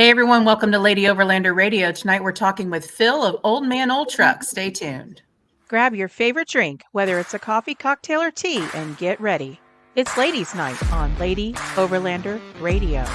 Hey everyone, welcome to Lady Overlander Radio. Tonight we're talking with Phil of Old Man Old Truck. Stay tuned. Grab your favorite drink, whether it's a coffee, cocktail, or tea, and get ready. It's Ladies' Night on Lady Overlander Radio.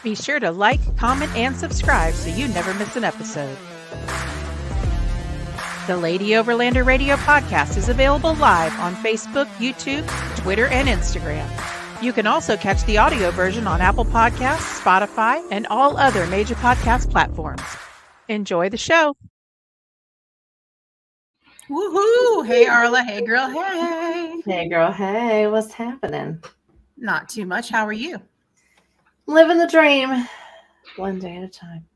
Be sure to like, comment, and subscribe so you never miss an episode. The Lady Overlander Radio podcast is available live on Facebook, YouTube, Twitter, and Instagram. You can also catch the audio version on Apple Podcasts, Spotify, and all other major podcast platforms. Enjoy the show. Woohoo! Hey Arla, hey girl, hey. Hey girl, hey, what's happening? Not too much. How are you? Living the dream, one day at a time.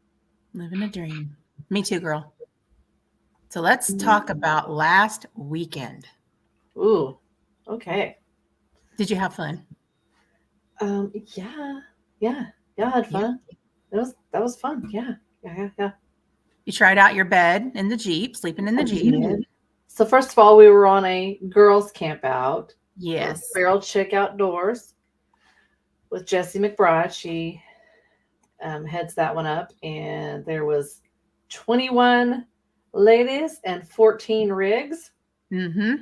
Living a dream. Me too, girl. So let's talk about last weekend. Ooh, okay. Did you have fun? Yeah, I had fun. Yeah. That was fun. Yeah. You tried out your bed in the Jeep, sleeping in the Jeep. So first of all, we were on a girls' camp out. Yes. Feral Chick Outdoors with Jessie McBride. She heads that one up, and there was 21 ladies and 14 rigs. Mm-hmm.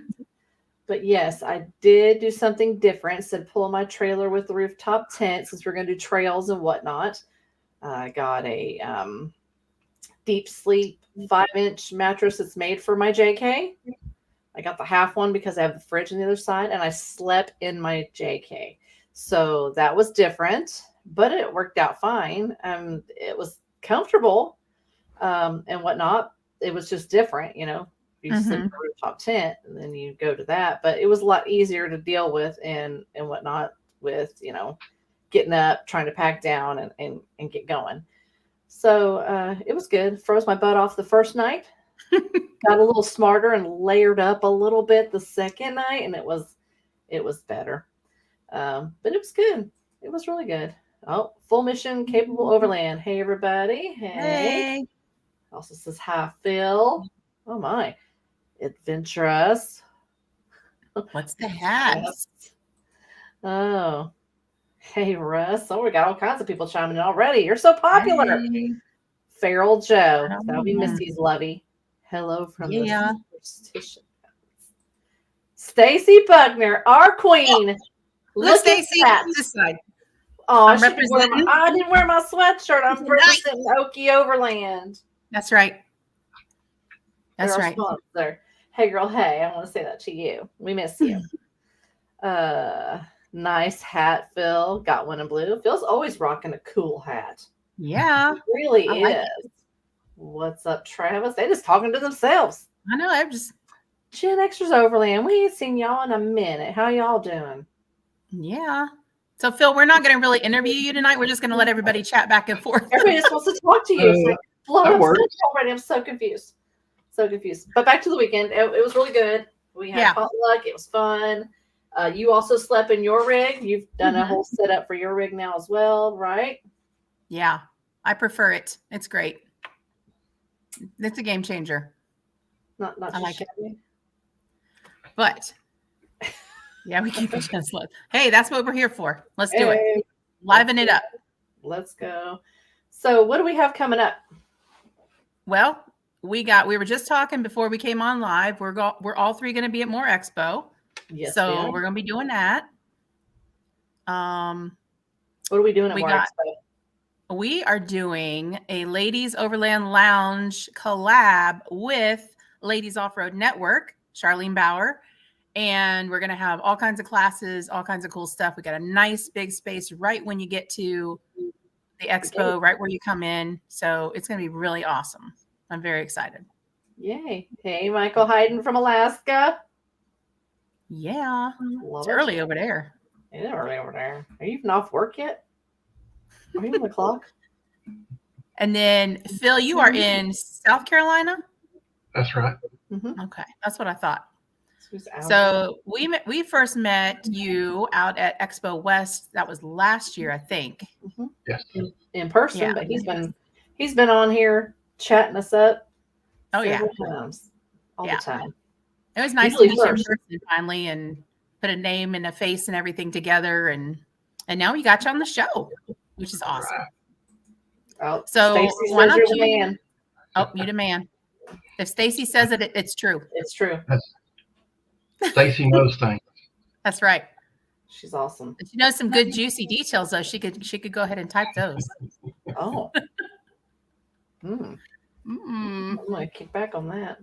But yes, I did do something different. Said pull my trailer with the rooftop tent since we're going to do trails and whatnot. I got a deep sleep 5-inch mattress that's made for my JK. I got the half one because I have the fridge on the other side, and I slept in my JK. So that was different, but it worked out fine. It was comfortable and whatnot. It was just different, you know. You sleep in a rooftop tent and then you go to that. But it was a lot easier to deal with and whatnot with, you know, getting up, trying to pack down and get going. So it was good. Froze my butt off the first night. Got a little smarter and layered up a little bit the second night, and it was better. But it was good. It was really good. Oh, full mission capable overland. Hey, everybody. Hey. Also says hi, Phil. Oh, my. Adventurous. What's the hat? Yes. Oh. Hey, Russ. Oh, we got all kinds of people chiming in already. You're so popular. Hey. Feral Joe. That'll be Misty's lovey. Hello from the superstition. Stacy Buckner, our queen. Look, Stacy, this side. Oh, I didn't wear my sweatshirt. I'm representing Okie Overland. That's right. That's right. Sponsor. Hey, girl. Hey, I want to say that to you. We miss you. Nice hat, Phil. Got one in blue. Phil's always rocking a cool hat. Yeah. It really is. What's up, Travis? They just talking to themselves. I know. I'm just Gen Xers Overland. We ain't seen y'all in a minute. How y'all doing? Yeah. So, Phil, we're not going to really interview you tonight. We're just going to let everybody chat back and forth. Everybody just wants to talk to you. It's like, already. I'm so confused. But back to the weekend. It was really good. We had potluck. It was fun. You also slept in your rig. You've done a whole setup for your rig now as well, right? Yeah. I prefer it. It's great. It's a game changer. Not I like it. But yeah, we keep it just low. Hey, that's what we're here for. Let's do it. Liven it up. Let's go. So what do we have coming up? Well, we were just talking before we came on live. We're all three going to be at More Expo. Yes. So we're going to be doing that. What are we doing at More Expo? We are doing a Ladies Overland Lounge collab with Ladies Off-Road Network, Charlene Bauer. And we're going to have all kinds of classes, all kinds of cool stuff. We got a nice big space right when you get to the expo, right where you come in. So it's going to be really awesome. I'm very excited. Yay. Hey, Michael Hayden from Alaska. Yeah. It's early over there. It is early over there. Are you even off work yet? Are you on the clock? And then, Phil, you are in South Carolina? That's right. Mm-hmm. Okay, that's what I thought. Who's out? So we first met you out at Expo West. That was last year, I think. Mm-hmm. Yes. In person, Yeah. but he's been on here chatting us up Oh yeah, several times, all Yeah. the time. it was nice Usually to meet you in first. person finally, and put a name and a face and everything together, and now we got you on the show, which is awesome. Oh, So Stacy why says don't you're the you? man. Oh, you the man. If Stacy says it, it's true. It's true. Stacy knows things. That's right. She's awesome. If she knows some good juicy details, though, she could go ahead and type those. Oh. Mm. I'm gonna kick back on that.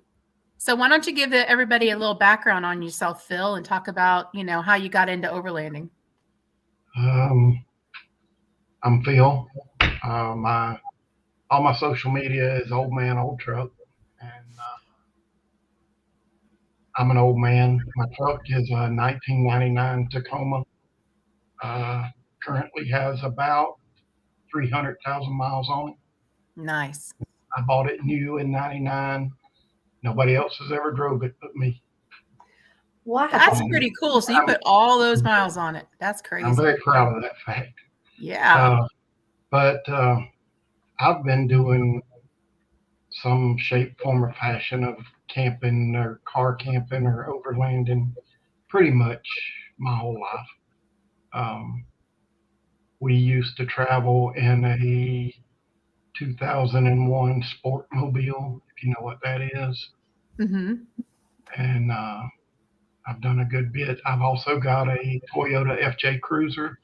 So why don't you give everybody a little background on yourself, Phil, and talk about how you got into overlanding. I'm Phil. All my social media is Old Man Old Truck, and I'm an old man. My truck is a 1999 Tacoma. Currently has about 300,000 miles on it. Nice. I bought it new in '99. Nobody else has ever drove it but me. Wow. That's pretty cool. So you put all those miles on it. That's crazy. I'm very proud of that fact. Yeah. But I've been doing some shape, form, or fashion of camping or car camping or overlanding pretty much my whole life. We used to travel in a 2001 Sportmobile, if you know what that is. Mm-hmm. And I've done a good bit. I've also got a Toyota FJ Cruiser,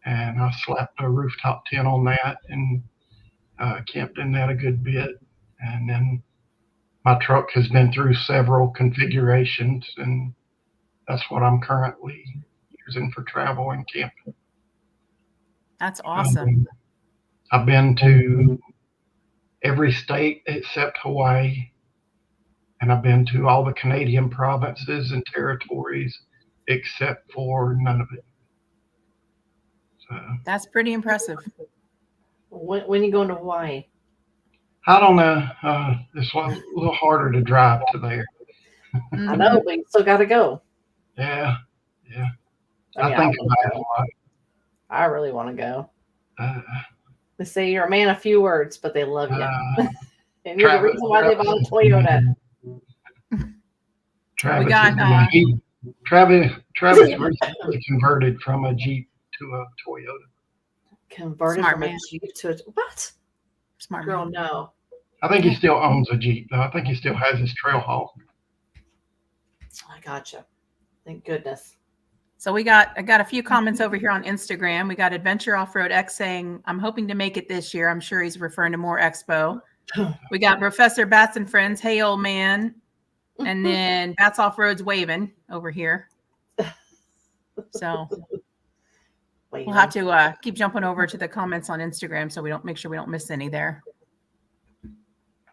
and I slapped a rooftop tent on that and camped in that a good bit. And then my truck has been through several configurations, and that's what I'm currently using for travel and camping. That's awesome. I've been to every state except Hawaii, and I've been to all the Canadian provinces and territories except for none of it. So That's pretty impressive. When are you going to Hawaii? I don't know. It's a little harder to drive to there. Mm-hmm. I know, but you still got to go. Yeah. I mean, I think about it a lot. I really want to go. Uh, They say you're a man of few words, but they love you. And you're the Travis- reason why they bought a Toyota. Travis recently converted from a Jeep to a Toyota. Converted Smart from man. a Jeep to a what? Smart Girl, man. no. I think he still owns a Jeep, though. I think he still has his Trailhawk. I gotcha. Thank goodness. So I got a few comments over here on Instagram. We got Adventure Off-Road X saying, I'm hoping to make it this year. I'm sure he's referring to more Expo. We got Professor Bats and Friends. Hey, old man. And then Bats Off-Road's waving over here. So we'll have to keep jumping over to the comments on Instagram so we don't make sure we don't miss any there.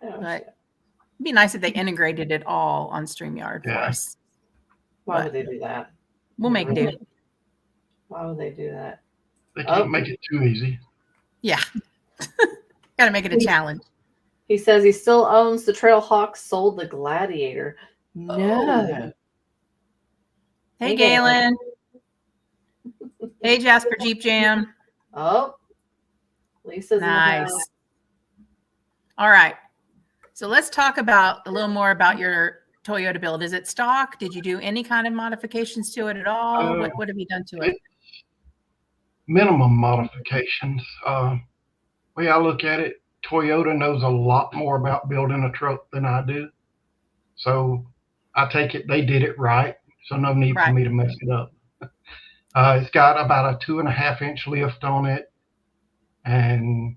But it'd be nice if they integrated it all on StreamYard for us. Why would they do that? We'll make do. Why would they do that? They can't make it too easy. Yeah. Got to make it a challenge. He says he still owns the Trailhawk, sold the Gladiator. No. Hey, Galen. Hey, Jasper Jeep Jam. Oh. Lisa's nice. in the house. All right. So let's talk about a little more about your Toyota build. Is it stock? Did you do any kind of modifications to it at all? What have you done to it? Minimum modifications. Way I look at it, Toyota knows a lot more about building a truck than I do. So I take it they did it right. So no need for me to mess it up. It's got about a 2.5-inch lift on it. And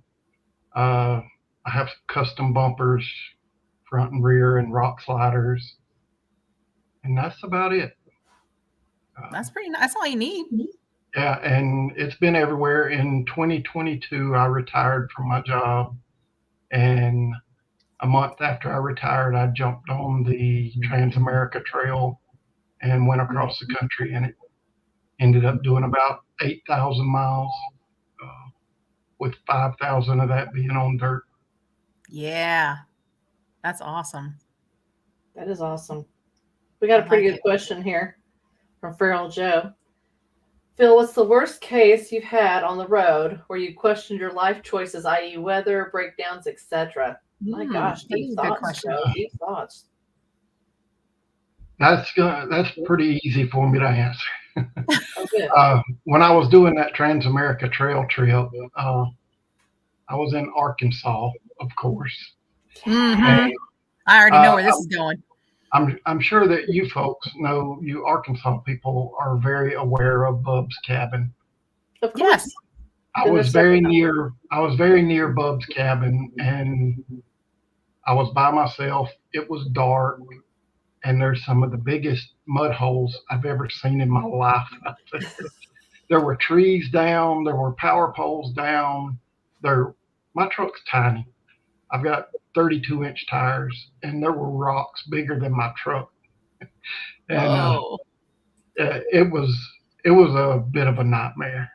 I have custom bumpers, front and rear, and rock sliders. And that's about it. That's pretty nice. That's all you need. Yeah, and it's been everywhere. In 2022, I retired from my job. And a month after I retired, I jumped on the Trans-America Trail and went across the country. And it ended up doing about 8,000 miles, with 5,000 of that being on dirt. Yeah, that's awesome. That is awesome. We got a I pretty like good it. question here from Feral Joe. Phil, what's the worst case you've had on the road where you questioned your life choices, i.e., weather, breakdowns, etc.? My gosh, That deep is a good thoughts, question. Joe. Deep thoughts. That's pretty easy for me to answer. Oh, good. When I was doing that Transamerica Trail trip, I was in Arkansas, of course. Mhm. And I already know uh, where this is going. I'm sure that you folks know, you Arkansas people are very aware of Bub's cabin. Of course. Yes. I Been there was very several near. I was very near Bub's cabin, and I was by myself. It was dark, and there's some of the biggest mud holes I've ever seen in my life. There were trees down. There were power poles down. My truck's tiny. I've got 32-inch tires, and there were rocks bigger than my truck. And Oh. it was a bit of a nightmare.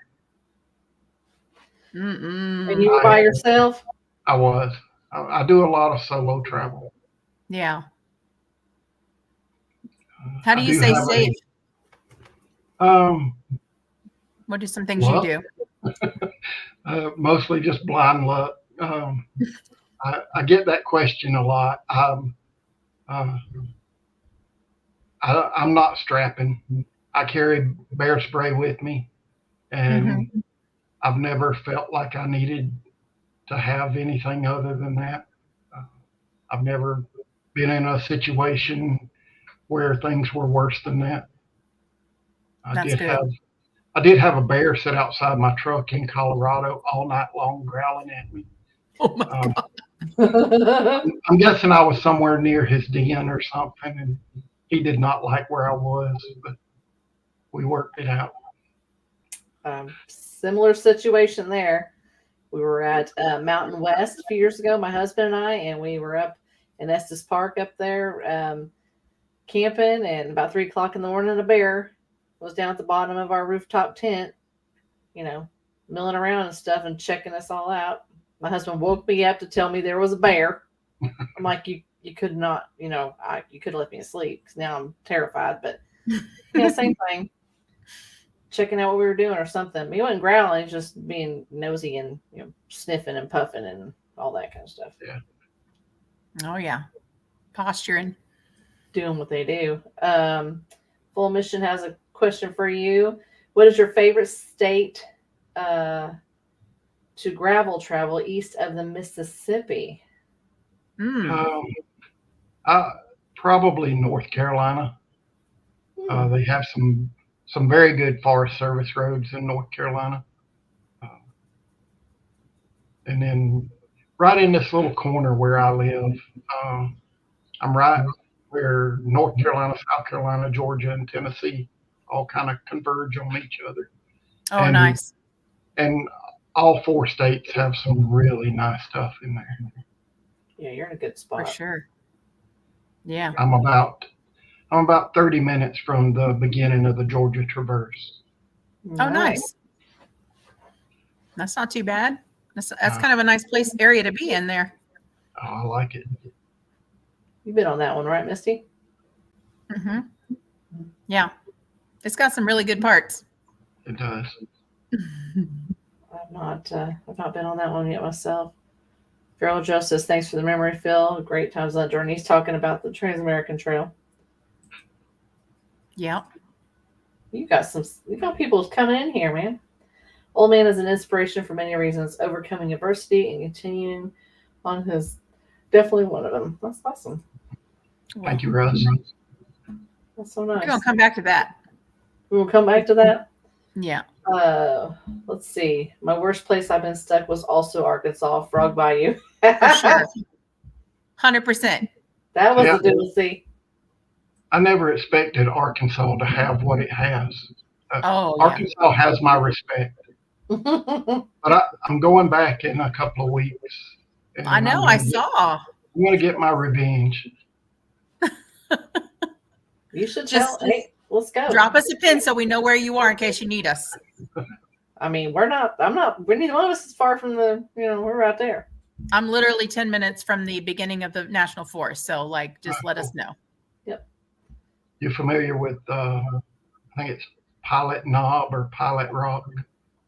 And you were by yourself? I was. I do a lot of solo travel. Yeah. How do I you do stay have safe? Um, What are some things well, you do? mostly just blind luck. I get that question a lot. I'm not strapping. I carry bear spray with me, and I've never felt like I needed to have anything other than that. Uh, I've never been in a situation where things were worse than that. I That's did good. have I did have a bear sit outside my truck in Colorado all night long, growling at me. Oh my Um, God. I'm guessing I was somewhere near his den or something, and he did not like where I was, but we worked it out. Similar situation there. We were at Mountain West a few years ago, my husband and I, and we were up in Estes Park up there camping. And about 3 o'clock in the morning, a bear was down at the bottom of our rooftop tent, milling around and stuff and checking us all out. My husband woke me up to tell me there was a bear. I'm like, you could not, you could have left me asleep because now I'm terrified. But yeah, same thing. Checking out what we were doing or something. He wasn't growling, he was just being nosy and sniffing and puffing and all that kind of stuff. Yeah. Oh yeah. Posturing. Doing what they do. Full Mission has a question for you. What is your favorite state to gravel travel east of the Mississippi? Probably North Carolina. They have some very good Forest Service roads in North Carolina. And then right in this little corner where I live, I'm right where North Carolina, South Carolina, Georgia, and Tennessee all kind of converge on each other. Oh, and, nice. And all 4 states have some really nice stuff in there. Yeah, you're in a good spot. For sure. Yeah. I'm about 30 minutes from the beginning of the Georgia Traverse. Oh, nice. That's not too bad. That's kind of a nice area to be in there. Oh, I like it. You've been on that one, right, Misty? Mm-hmm. Yeah. It's got some really good parts. It does. I've not been on that one yet myself. Farrell Joe says, thanks for the memory, Phil. Great times on that journey. He's talking about the Transamerican Trail. Yeah. You got people coming in here, man. Old man is an inspiration for many reasons. Overcoming adversity and continuing on his definitely one of them. That's awesome. Thank you, Russ. That's so nice. We're going to come back to that. We will come back to that. Yeah. Let's see. My worst place I've been stuck was also Arkansas, Frog Bayou. For sure. 100%. That was a doozy. I never expected Arkansas to have what it has. Arkansas has my respect. But I'm going back in a couple of weeks. I know. I saw. I'm going to get my revenge. You should tell. Hey, let's go. Drop us a pin so we know where you are in case you need us. I mean, neither one of us is far from we're right there. I'm literally 10 minutes from the beginning of the national forest. So just let us know. You familiar with? I think it's Pilot Knob or Pilot Rock.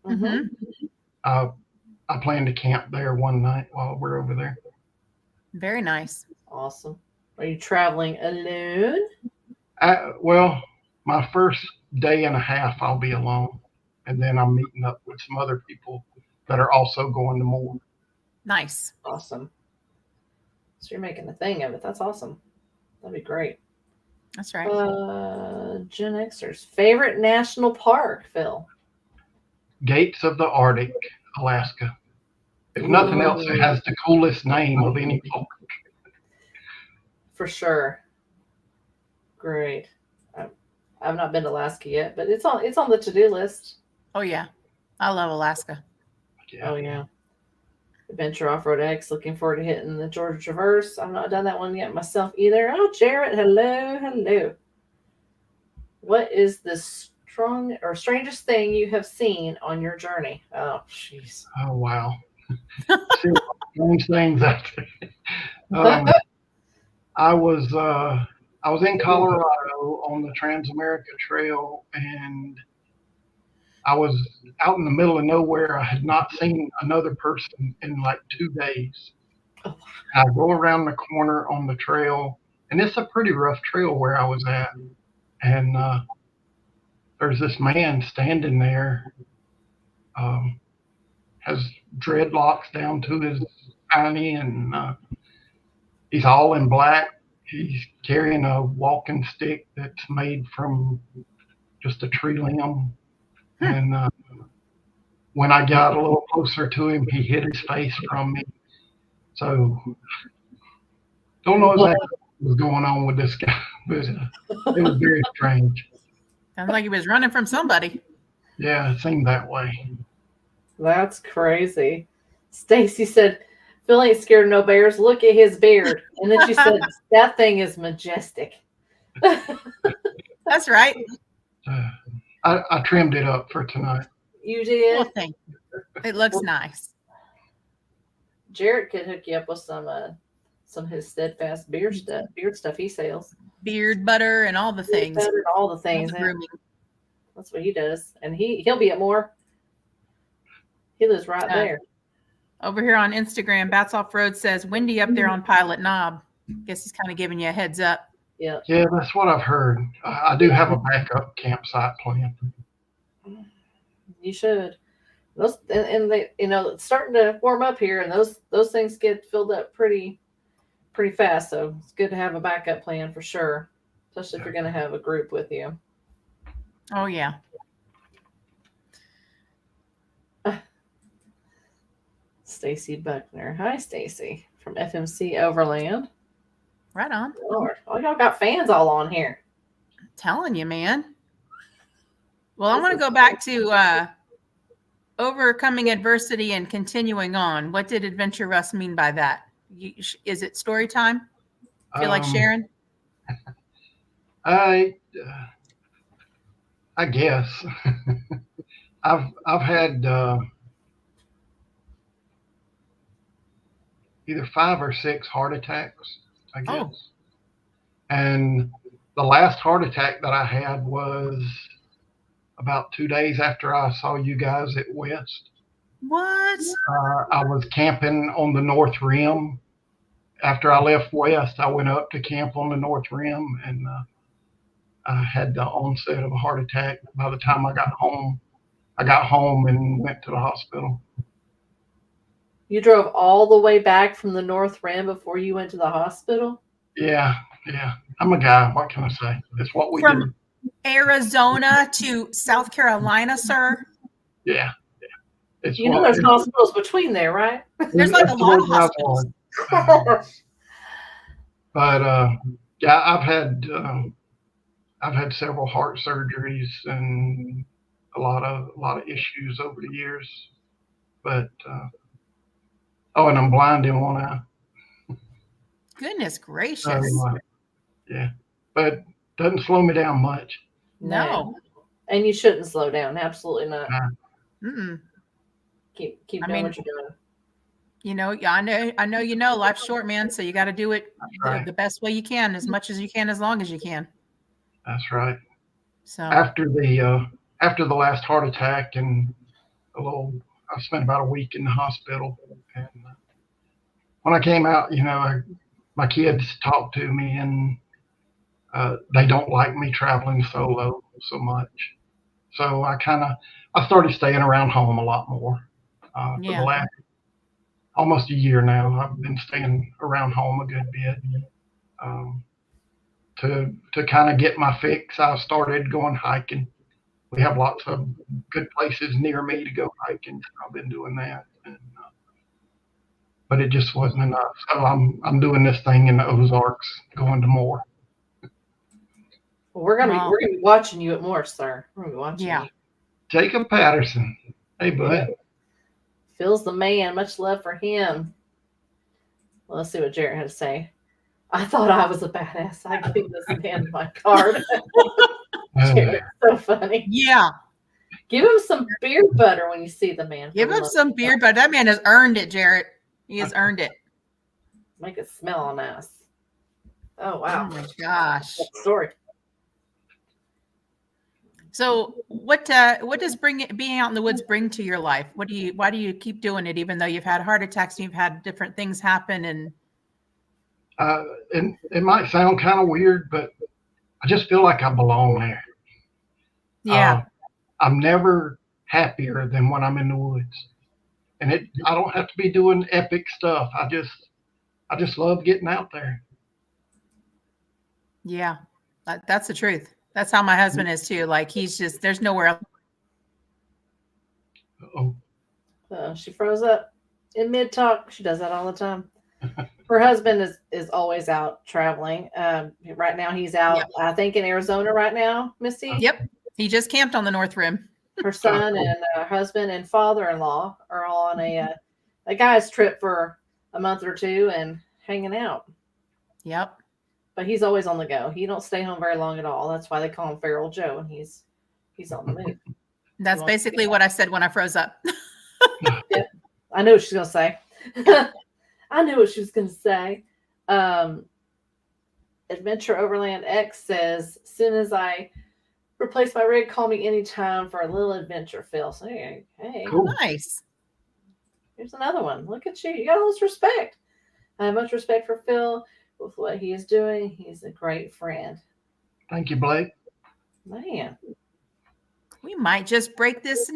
Mm-hmm. I plan to camp there one night while we're over there. Very nice. Awesome. Are you traveling alone? Well, my first day and a half, I'll be alone, and then I'm meeting up with some other people that are also going to more. Nice. Awesome. So you're making a thing of it. That's awesome. That'd be great. That's right. Gen Xers. Favorite national park, Phil? Gates of the Arctic, Alaska. If nothing else, it has the coolest name of any park. For sure. Great. I've not been to Alaska yet, but it's on the to-do list. Oh yeah, I love Alaska. Oh yeah. Adventure Off-Road X. Looking forward to hitting the Georgia Traverse. I've not done that one yet myself either. Oh, Jarrett, hello. What is the strangest thing you have seen on your journey? Oh, jeez. Oh wow. Strange things out there. I was in Colorado on the Transamerica Trail, and I was out in the middle of nowhere. I had not seen another person in like 2 days. I go around the corner on the trail, and it's a pretty rough trail where I was at. And there's this man standing there, has dreadlocks down to his eye, and he's all in black. He's carrying a walking stick that's made from just a tree limb. And when I got a little closer to him, he hid his face from me. So don't know exactly what was going on with this guy, but it was very strange. Sounds like he was running from somebody. Yeah, it seemed that way. That's crazy. Stacy said, Phil ain't scared of no bears. Look at his beard. And then she said, that thing is majestic. That's right. I trimmed it up for tonight. You did? Well, thank you. It looks nice. Jarrett could hook you up with some of his steadfast beard stuff he sells. Beard butter and all the things. Butter, all the things. That's what he does. And he'll be at more. He lives right there. Over here on Instagram, Bats Off Road says, windy up there on Pilot Knob. Guess he's kind of giving you a heads up. Yeah. Yeah, that's what I've heard. I do have a backup campsite plan. You should. Those and they, it's starting to warm up here, and those things get filled up pretty fast. So it's good to have a backup plan for sure, especially if you're going to have a group with you. Oh yeah. Stacy Buckner. Hi, Stacy from FMC Overland. Right on. Lord, y'all got fans all on here. I'm telling you, man. Well, I want to go back to overcoming adversity and continuing on. What did Adventure Russ mean by that? Is it story time? Feel like sharing? I guess I've had either 5 or 6 heart attacks, I guess. Oh. And the last heart attack that I had was about 2 days after I saw you guys at West. What? I was camping on the North Rim. After I left West, I went up to camp on the North Rim, and I had the onset of a heart attack. By the time I got home and went to the hospital. You drove all the way back from the North Rim before you went to the hospital? Yeah. I'm a guy. What can I say? It's what we do. Arizona to South Carolina, sir? Yeah. There's hospitals between there, right? There's like a lot of hospitals. But yeah, I've had several heart surgeries and a lot of issues over the years. But and I'm blind in one eye. Goodness gracious. Yeah. But doesn't slow me down much. No. And you shouldn't slow down. Absolutely not. Mm-mm. Keep doing what you're doing. I know life's short, man. So you got to do it the best way you can, as much as you can, as long as you can. That's right. So After the last heart attack and I spent about a week in the hospital. And when I came out, my kids talked to me, and they don't like me traveling solo so much. So I started staying around home a lot more. For the yeah. last almost a year now, I've been staying around home a good bit. Um, to kind of get my fix, I started going hiking. We have lots of good places near me to go hiking, so I've been doing that. But it just wasn't enough. So I'm doing this thing in the Ozarks, going to more. Well, we're gonna Wow. be watching you at more, sir. We're gonna be watching Yeah. you. Jacob Patterson. Hey, bud. Yeah. Phil's the man. Much love for him. Well, let's see what Jared had to say. I thought I was a badass. I gave this man my card. Jared's so funny. Yeah. Give him some beer butter when you see the man. Give him some beer, but that man has earned it, Jarrett. He has earned it. Make it smell nice. Oh Oh wow! my gosh. Story. So what does being out in the woods bring to your life? Why do you keep doing it even though you've had heart attacks and you've had different things happen? And And it might sound kind of weird, but I just feel like I belong there. yeah. I'm never happier than when I'm in the woods, and I don't have to be doing epic stuff. I just love getting out there. Yeah. That's the truth. That's how my husband is too. Like there's nowhere else. Oh, She froze up in mid talk. She does that all the time. Her husband is always out traveling. Right now he's out, Yep. I think, in Arizona right now, Misty. Yep. He just camped on the North Rim. Her son and husband and father-in-law are all on a guy's trip for a month or two and hanging out. Yep. But he's always on the go. He don't stay home very long at all. That's why they call him Feral Joe, and he's on the move. That's basically what I said when I froze up. Yeah, I knew what she was gonna say. I knew what she was gonna say. Adventure Overland X says, as soon as I replace my rig, call me anytime for a little adventure, Phil. So, hey, cool. Nice. Here's another one. Look at you. You got all this respect. I have much respect for Phil with what he is doing. He's a great friend. Thank you, Blake. Man. We might just break this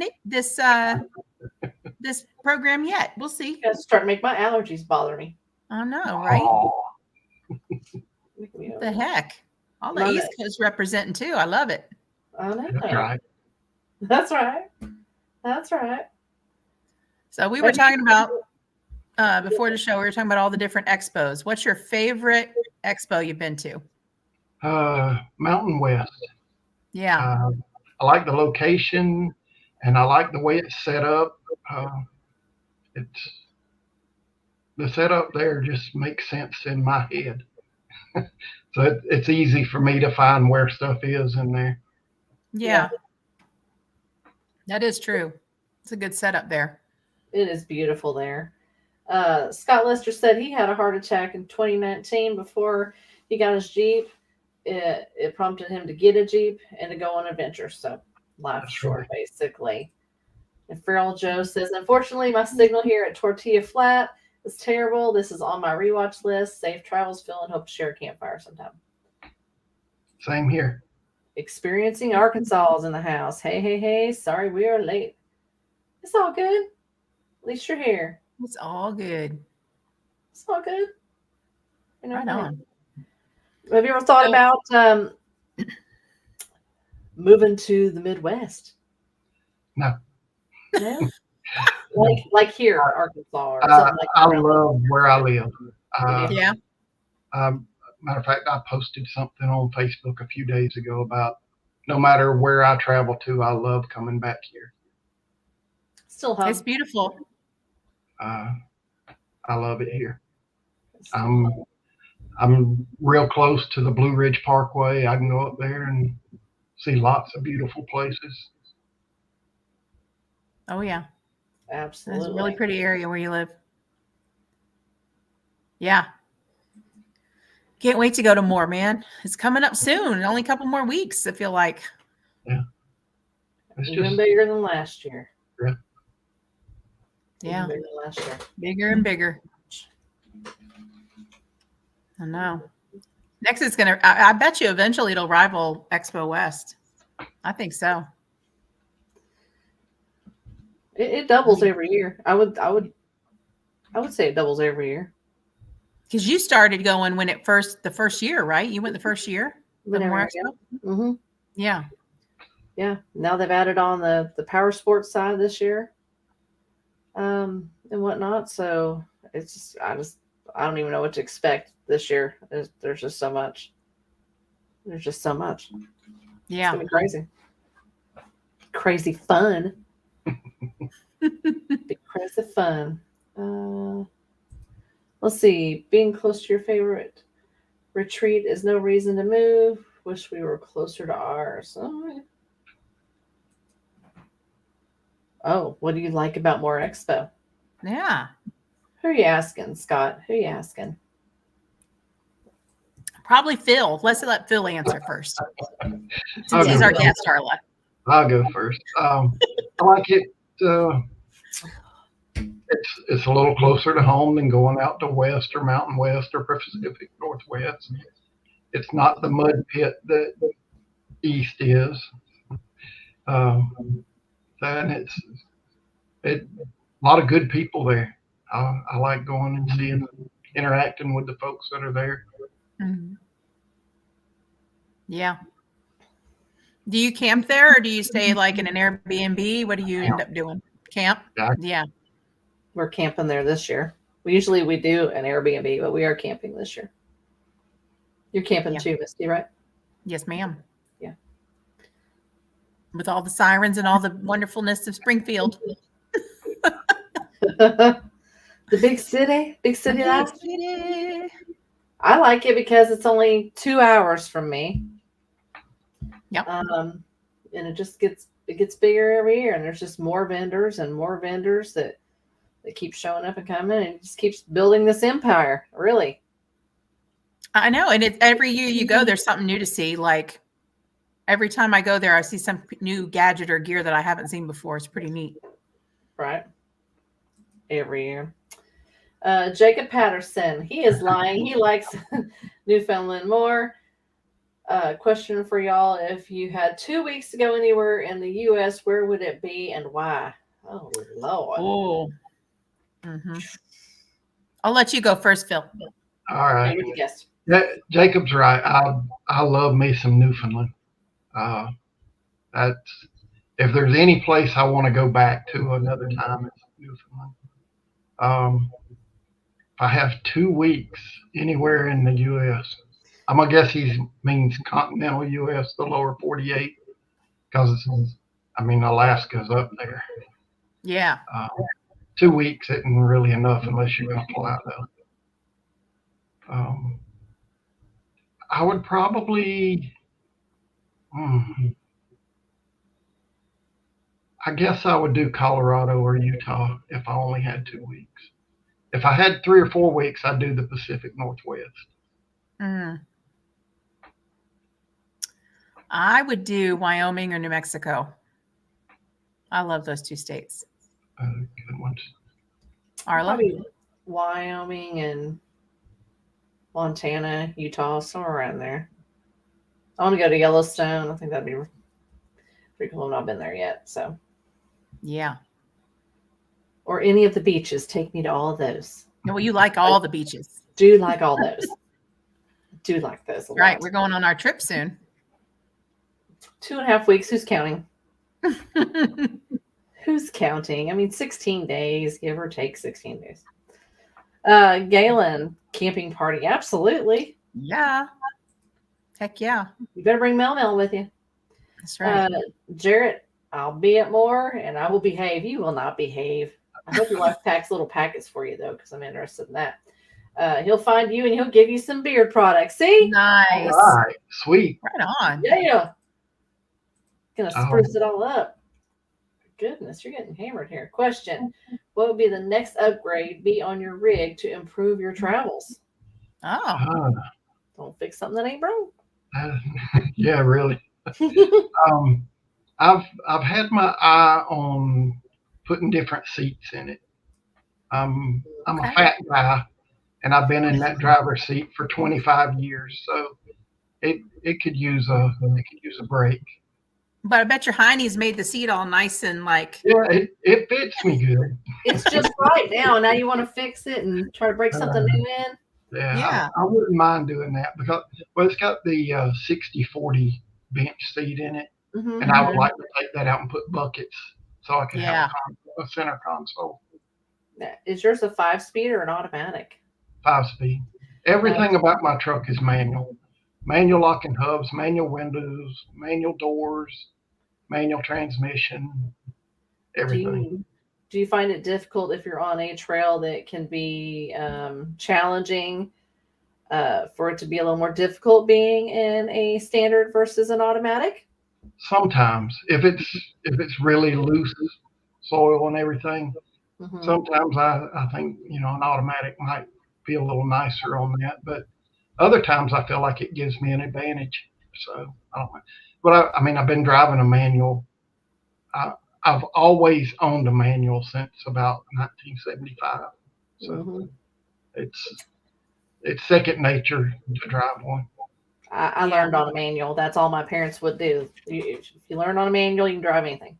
program yet. We'll see. Gotta start to make my allergies bother me. I know, right? Oh, What the heck? All the East Coast representing too. I love it. I know. that's right. That's right. That's right. So we were talking about before the show, we were talking about all the different expos. What's your favorite expo you've been to? Mountain West. Yeah. I like the location, and I like the way it's set up. The setup there just makes sense in my head. So it's easy for me to find where stuff is in there. Yeah. That is true. It's a good setup there. It is beautiful there. Scott Lester said he had a heart attack in 2019 before he got his Jeep. It prompted him to get a Jeep and to go on adventures. So life's short, basically. And Feral Joe says, unfortunately, my signal here at Tortilla Flat is terrible. This is on my rewatch list. Safe travels, Phil, and hope to share a campfire sometime. Same here. Experiencing Arkansas is in the house. Hey. Sorry we are late. It's all good. At least you're here. It's all good. It's all good. Right on. Have you ever thought about moving to the Midwest? No. No? like here, Arkansas, or something like that. I love where I live. Yeah. Matter of fact, I posted something on Facebook a few days ago about no matter where I travel to, I love coming back here. Still home. It's beautiful. I love it here. I'm real close to the Blue Ridge Parkway. I can go up there and see lots of beautiful places. Oh yeah. Absolutely. It's a really pretty area where you live. Yeah. Can't wait to go to more, man. It's coming up soon. Only a couple more weeks, I feel like. Yeah. It's Even just, bigger than last year. Yeah. Yeah. Even bigger than last year. Bigger and bigger. I know. Next is going to, I bet you eventually it'll rival Expo West. I think so. It doubles every year. I would say it doubles every year. Because you started going when the first year, right? You went the first year? Mm-hmm. Yeah. Yeah. Now they've added on the power sports side this year. And whatnot. So it's just I don't even know what to expect this year. There's just so much. There's just so much. Yeah. It's gonna be crazy. Crazy fun. Be crazy fun. Let's see. Being close to your favorite retreat is no reason to move. Wish we were closer to ours. Oh, what do you like about More Expo? Yeah. Who are you asking, Scott? Who are you asking? Probably Phil. Let's let Phil answer first. Since Okay. he's our guest, Arla. I'll go first. I like it. It's a little closer to home than going out to West or Mountain West or Pacific Northwest. It's not the mud pit that East is. And it's a lot of good people there. I like going and seeing, interacting with the folks that are there. Mm-hmm. Yeah. Do you camp there or do you stay like in an Airbnb? What do you end up doing? Camp? Yeah. We're camping there this year. We do an Airbnb, but we are camping this year. You're camping too, Misty, right? Yes, ma'am. Yeah. With all the sirens and all the wonderfulness of Springfield. The big city life. I like it because it's only 2 hours from me. Yep. And it just gets bigger every year, and there's just more vendors that keep showing up and coming, and it just keeps building this empire. Really. I know, and it's every year you go, there's something new to see. Like every time I go there, I see some new gadget or gear that I haven't seen before. It's pretty neat. Right. Every year. Jacob Patterson, he is lying. He likes Newfoundland more. Question for y'all: if you had 2 weeks to go anywhere in the U.S., where would it be and why? Oh Lord! Oh, mm-hmm. I'll let you go first, Phil. All right. You're the guest. Jacob's right. I love me some Newfoundland. That's, if there's any place I want to go back to another time, it's Newfoundland. If I have 2 weeks anywhere in the U.S., I'm gonna guess he means continental U.S., the lower 48, because Alaska's up there. Yeah. 2 weeks isn't really enough unless you're gonna pull out though. I would probably, I guess I would do Colorado or Utah if I only had 2 weeks. If I had 3 or 4 weeks, I'd do the Pacific Northwest. I would do Wyoming or New Mexico. I love those 2 states. Good ones. Arla? Probably Wyoming and Montana, Utah, somewhere around there. I want to go to Yellowstone. I think that'd be pretty cool. I've not been there yet, so. Yeah. Or any of the beaches. Take me to all of those. Well, you like all the beaches. Do like all those. Do like those a lot. Right. We're going on our trip soon. 2.5 weeks. Who's counting? Who's counting? 16 days, give or take 16 days. Galen, camping party. Absolutely. Yeah. Heck yeah. You better bring Mel with you. That's right. Jarrett, I'll be at more and I will behave. You will not behave. I hope your wife packs little packets for you, though, because I'm interested in that. He'll find you and he'll give you some beard products. See? Nice. All right. Sweet. Right on. Yeah. Gonna spruce it all up. Goodness, you're getting hammered here. Question: what would be the next upgrade be on your rig to improve your travels? Oh. Don't fix something that ain't broke. Yeah, really. Um, I've had my eye on putting different seats in it. I'm a Okay. fat guy, and I've been in that driver's seat for 25 years, so it could use a break. But I bet your heinies made the seat all nice and like. Yeah, it fits me good. It's just right now. Now you want to fix it and try to break something new in. Yeah, Yeah. I wouldn't mind doing that because it's got the 60/40 bench seat in it, Mm-hmm. and I would like to take that out and put buckets so I can Yeah. have a center console. Is yours a 5-speed or an automatic? 5-speed. Everything about my truck is manual. Manual locking hubs, manual windows, manual doors, manual transmission, everything. Do you find it difficult if you're on a trail that can be challenging for it to be a little more difficult being in a standard versus an automatic? Sometimes, if it's really loose soil and everything, Mm-hmm. sometimes I think an automatic might be a little nicer on that. But other times I feel like it gives me an advantage. So I don't know. But I mean, I've been driving a manual. I've always owned a manual since about 1975. So Mm-hmm. it's second nature to drive one. I learned on a manual. That's all my parents would do. If you learn on a manual, you can drive anything.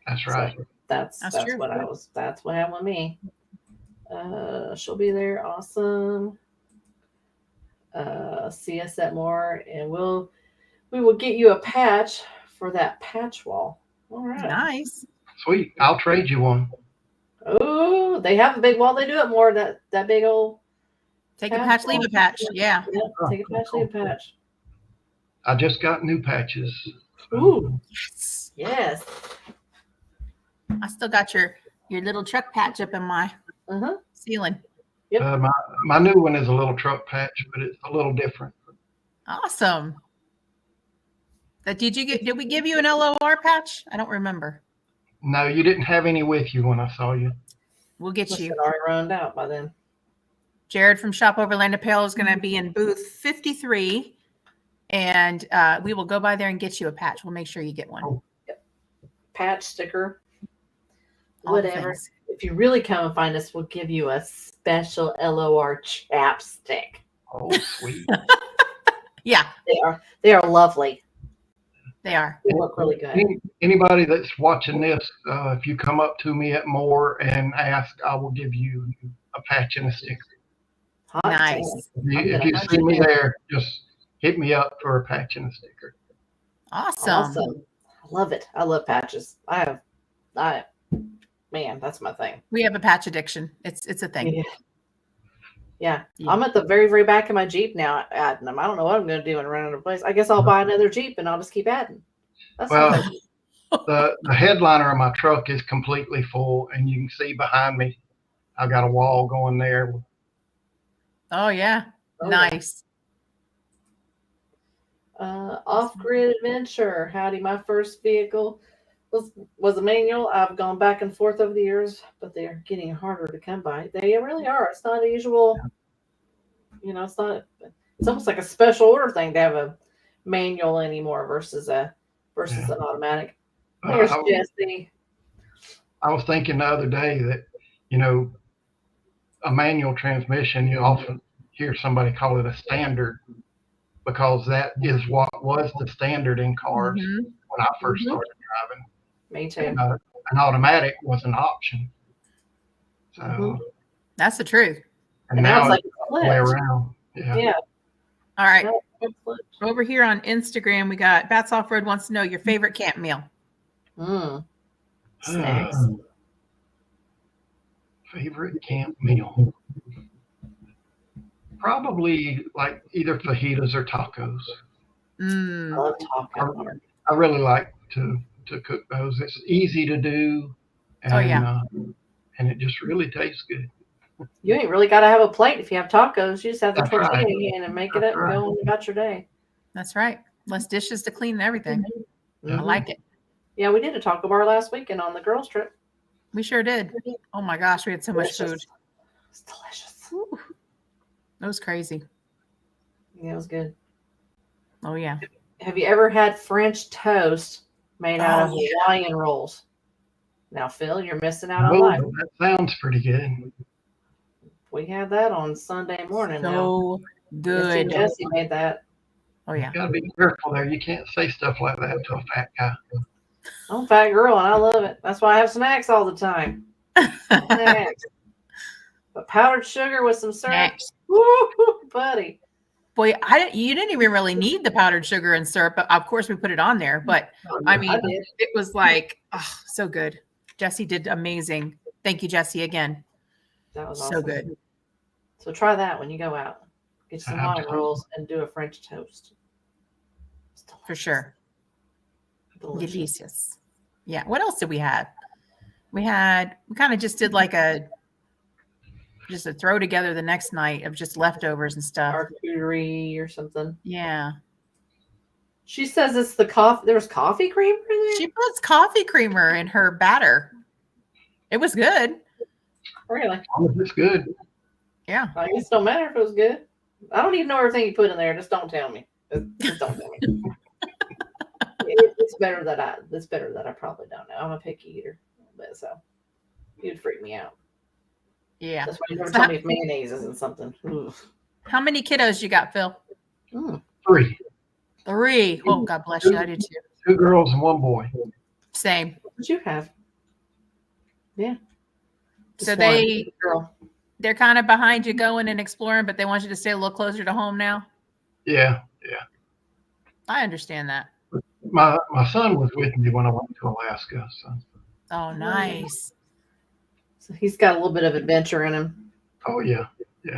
That's right. So that's true. That's what happened with me. She'll be there. Awesome. See us at more, and we will get you a patch for that patch wall. All right. Nice. Sweet. I'll trade you one. Oh, they have a big wall. They do it more. That big old. Take a patch, leave a patch. Yeah. Yep, take a patch, leave a patch. I just got new patches. Ooh. Yes. Yes. I still got your little truck patch up in my ceiling. Yep. My new one is a little truck patch, but it's a little different. Awesome. Did we give you an LOR patch? I don't remember. No, you didn't have any with you when I saw you. We'll get Must you. have already run out by then. Jared from Shop Overland Apparel is going to be in booth 53, and we will go by there and get you a patch. We'll make sure you get one. Oh. Yep. Patch, sticker, All the whatever. things. If you really come and find us, we'll give you a special LOR chapstick. Oh, sweet. Yeah, They are lovely. they are. They look really good. Anybody that's watching this, if you come up to me at Moore and ask, I will give you a patch and a sticker. Hot Nice. damn. If you see me there, just hit me up for a patch and a sticker. Awesome. I love it. I love patches. Man, that's my thing. We have a patch addiction. It's a thing. Yeah. I'm at the very, very back of my Jeep now adding them. I don't know what I'm going to do and run out of place. I guess I'll buy another Jeep and I'll just keep adding. Well, the headliner of my truck is completely full, and you can see behind me, I've got a wall going there. Oh yeah. Nice. Off-grid adventure. Howdy, my first vehicle was a manual. I've gone back and forth over the years, but they're getting harder to come by. They really are. It's not a usual, it's almost like a special order thing to have a manual anymore versus an automatic. There's Jesse. I was thinking the other day that, a manual transmission, you often hear somebody call it a standard, because that is what was the standard in cars when I first started driving. Me too. And, an automatic was an option. So That's the truth. And now it's like the way around. Yeah. All right. Over here on Instagram, we got Bats Off Road wants to know your favorite camp meal. Snacks. Favorite camp meal. Probably like either fajitas or tacos. I love tacos. I really like to cook those. It's easy to do, and it just really tastes good. You ain't really got to have a plate if you have tacos. You just have the tortilla in and make it up Right. and go on about your day. That's right. Less dishes to clean and everything. Mm-hmm. I like it. Yeah, we did a taco bar last weekend on the girls' trip. We sure did. Oh my gosh, we had so much food. It's delicious. It was crazy. Yeah, it was good. Oh yeah. Have you ever had French toast made out of Oh, yeah. Hawaiian rolls? Now, Phil, you're missing out on No, life. that sounds pretty good. We had that on Sunday morning now. So Misti and good. Jesse made that. Oh yeah. You gotta be careful there. You can't say stuff like that to a fat guy. I'm a fat girl and I love it. That's why I have snacks all the time. Snacks. But powdered sugar with some syrup. Next. Woo, buddy. Boy, you didn't even really need the powdered sugar and syrup, but of course we put it on there. But I mean, I did. it was like, oh, so good. Jesse did amazing. Thank you, Jesse, again. That was So awesome. good. So try that when you go out. Get some Hawaiian Absolutely. rolls and do a French toast. It's delicious. For sure. Delicious. Delicious. Yeah. What else did we have? We kind of just did like a throw together the next night of just leftovers and stuff. Charcuterie or something. Yeah. She says it's the coffee. There was coffee creamer in there? She puts coffee creamer in her batter. It was good. Really? Oh, it's good. Yeah. I guess it don't matter if it was good. I don't even know everything you put in there. Just don't tell me. Just don't tell me. It's better that I probably don't know. I'm a picky eater, but so you'd freak me out. Yeah. That's why you never tell me if mayonnaise isn't something. Oof. How many kiddos you got, Phil? 3. 3. Oh, God bless you. I do too. 2 girls and 1 boy. Same. What you have? Yeah. So Just one. Girl. they're kind of behind you going and exploring, but they want you to stay a little closer to home now. Yeah. I understand that. My son was with me when I went to Alaska. So. Oh, nice. So he's got a little bit of adventure in him. Oh yeah,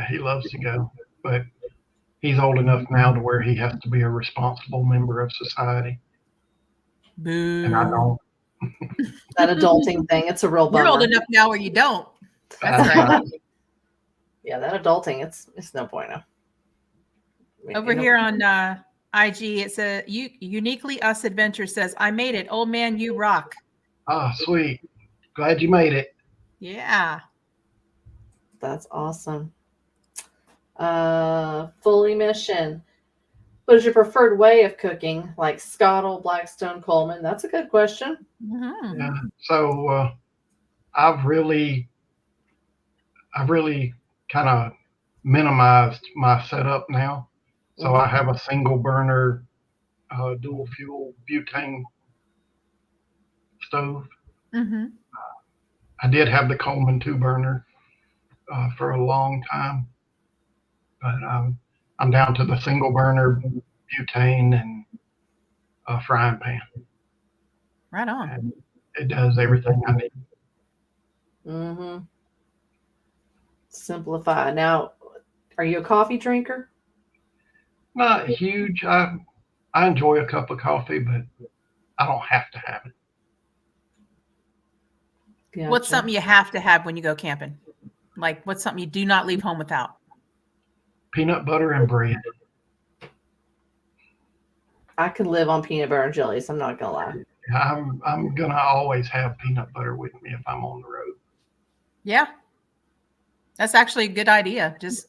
he loves to go, but he's old enough now to where he has to be a responsible member of society, Boo. and I don't. That adulting thing, it's a real bummer. You're old enough now where you don't. That's right. Yeah, that adulting, it's no point now. Over here on IG, it's a Uniquely Us Adventure says, I made it. Old man, you rock. Ah, sweet. Glad you made it. Yeah. That's awesome. Fully Mission. What is your preferred way of cooking? Like Scottle, Blackstone, Coleman? That's a good question. Mm-hmm. Yeah. So I've really kind of minimized my setup now. So I have a single burner, dual fuel butane stove. Mm-hmm. I did have the Coleman 2 burner for a long time, but I'm down to the single burner butane and a frying pan. Right on. And it does everything I need. Mm-hmm. Simplify. Now, are you a coffee drinker? Not huge. I enjoy a cup of coffee, but I don't have to have it. Gotcha. What's something you have to have when you go camping? Like, what's something you do not leave home without? Peanut butter and bread. I could live on peanut butter and jellies. I'm not gonna lie. I'm gonna always have peanut butter with me if I'm on the road. Yeah. That's actually a good idea. Just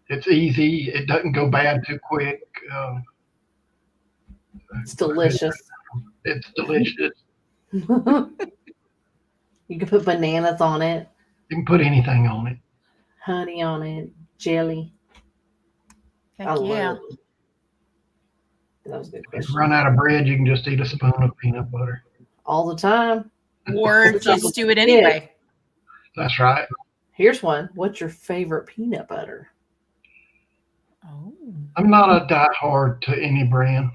It's easy. It doesn't go bad too quick. It's delicious. It's delicious. You can put bananas on it, You can put anything on it. honey on it, jelly. heck I yeah. love it. That was a good If question. you run out of bread, you can just eat a spoon of peanut butter. All the time. Or just do it anyway. That's right. Here's one. What's your favorite peanut butter? Oh. I'm not a diehard to any brand.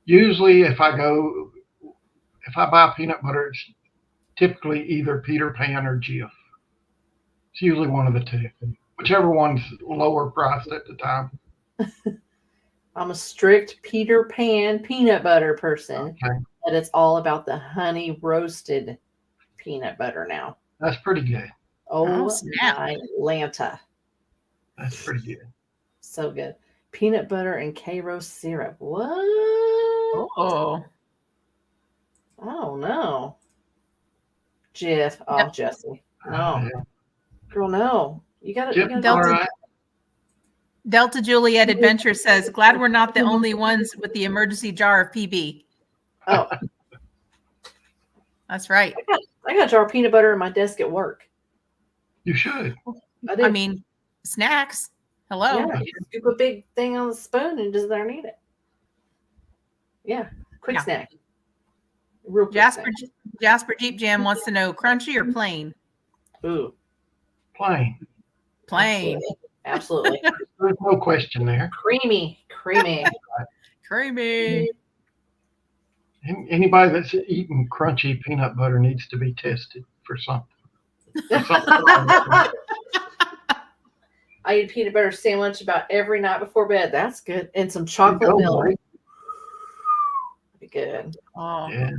Usually, if I buy peanut butter, it's typically either Peter Pan or Jif. It's usually one of the two, whichever one's lower priced at the time. I'm a strict Peter Pan peanut butter person, Okay, but it's all about the honey roasted peanut butter now. that's pretty good. Oh, snap. my Lanta. That's pretty good. So good. Peanut butter and Karo syrup. What? Oh. I don't know. Jif. Oh, Yep. Jesse. No. Yeah. Girl, no. You gotta Jif, you all gotta Delta- right. Delta Juliet Adventure says, glad we're not the only ones with the emergency jar of PB. Oh, That's right. I got a jar of peanut butter in my desk at work. You should. I do. I mean, snacks. Hello. Yeah, you scoop a big thing on the spoon and just there and eat it. Yeah, quick Yeah. snack. Real quick snack. Jasper Jeep Jam wants to know crunchy or plain? Ooh, Plain. Plain. absolutely. There's no question there. Creamy. Creamy. Anybody that's eating crunchy peanut butter needs to be tested for something. I eat a peanut butter sandwich about every night before bed. That's good. And some chocolate milk. Right? Be good. Oh, Yeah.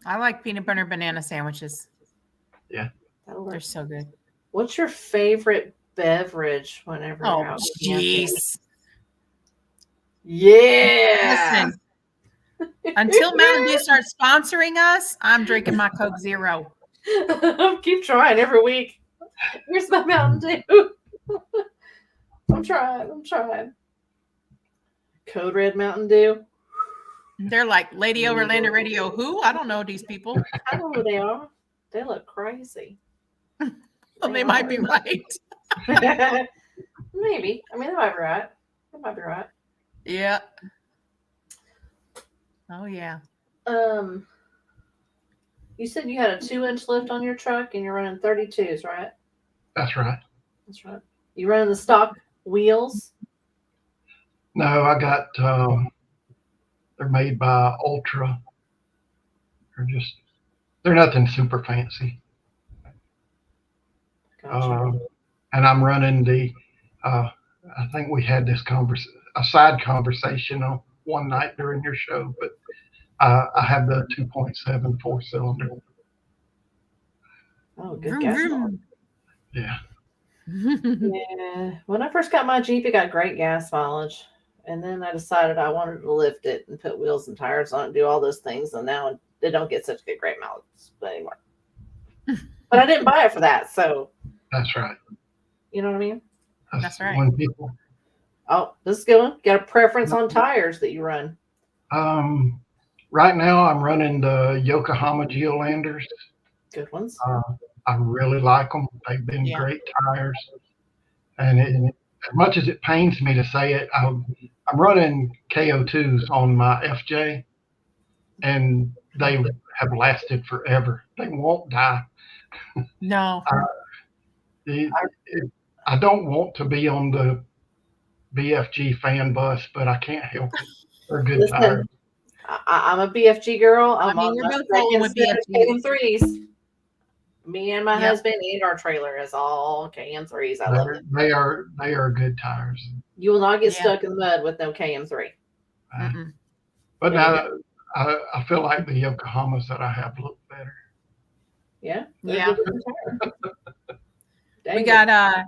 I like peanut butter banana sandwiches. That'll work. They're so good. What's your favorite beverage whenever you're Oh, out camping? jeez. Yeah. Listen, until Mountain Dew starts sponsoring us, I'm drinking my Coke Zero. Keep trying every week. Here's my Mountain Dew. I'm trying. Code Red Mountain Dew. They're like, Lady Overlander Radio, who? I don't know these people. I know who they are. They look crazy. Well, they might be right. Maybe. I mean, they might be right. Yeah. Oh, yeah. You said you had a 2-inch lift on your truck and you're running 32s, right? That's right. That's right. You running the stock wheels? No, I got, they're made by Ultra. They're nothing super fancy. Gotcha. And I'm running I think we had this a side conversation on one night during your show, but I have the 2.7 4-cylinder. Oh, good gas mileage. Yeah. Yeah. When I first got my Jeep, it got great gas mileage. And then I decided I wanted to lift it and put wheels and tires on it and do all those things. And now they don't get such good great mileage anymore. But I didn't buy it for that. So. That's right. You know what I mean? That's right. When people. Oh, this is good one. Got a preference on tires that you run? Right now I'm running the Yokohama Geolanders. Good ones. I really like them. They've been great tires. And as much as it pains me to say it, I'm running KO2s on my FJ, and they have lasted forever. They won't die. No. I don't want to be on the BFG fan bus, but I can't help it. They're good tires. I'm a BFG girl. We're both rolling with BFG. KM3s. Me and my husband and our trailer is all KM3s. I love it. They are good tires. You will not get stuck in the mud with no KM3. But now I feel like the Yokohamas that I have look better. Yeah. Yeah. We got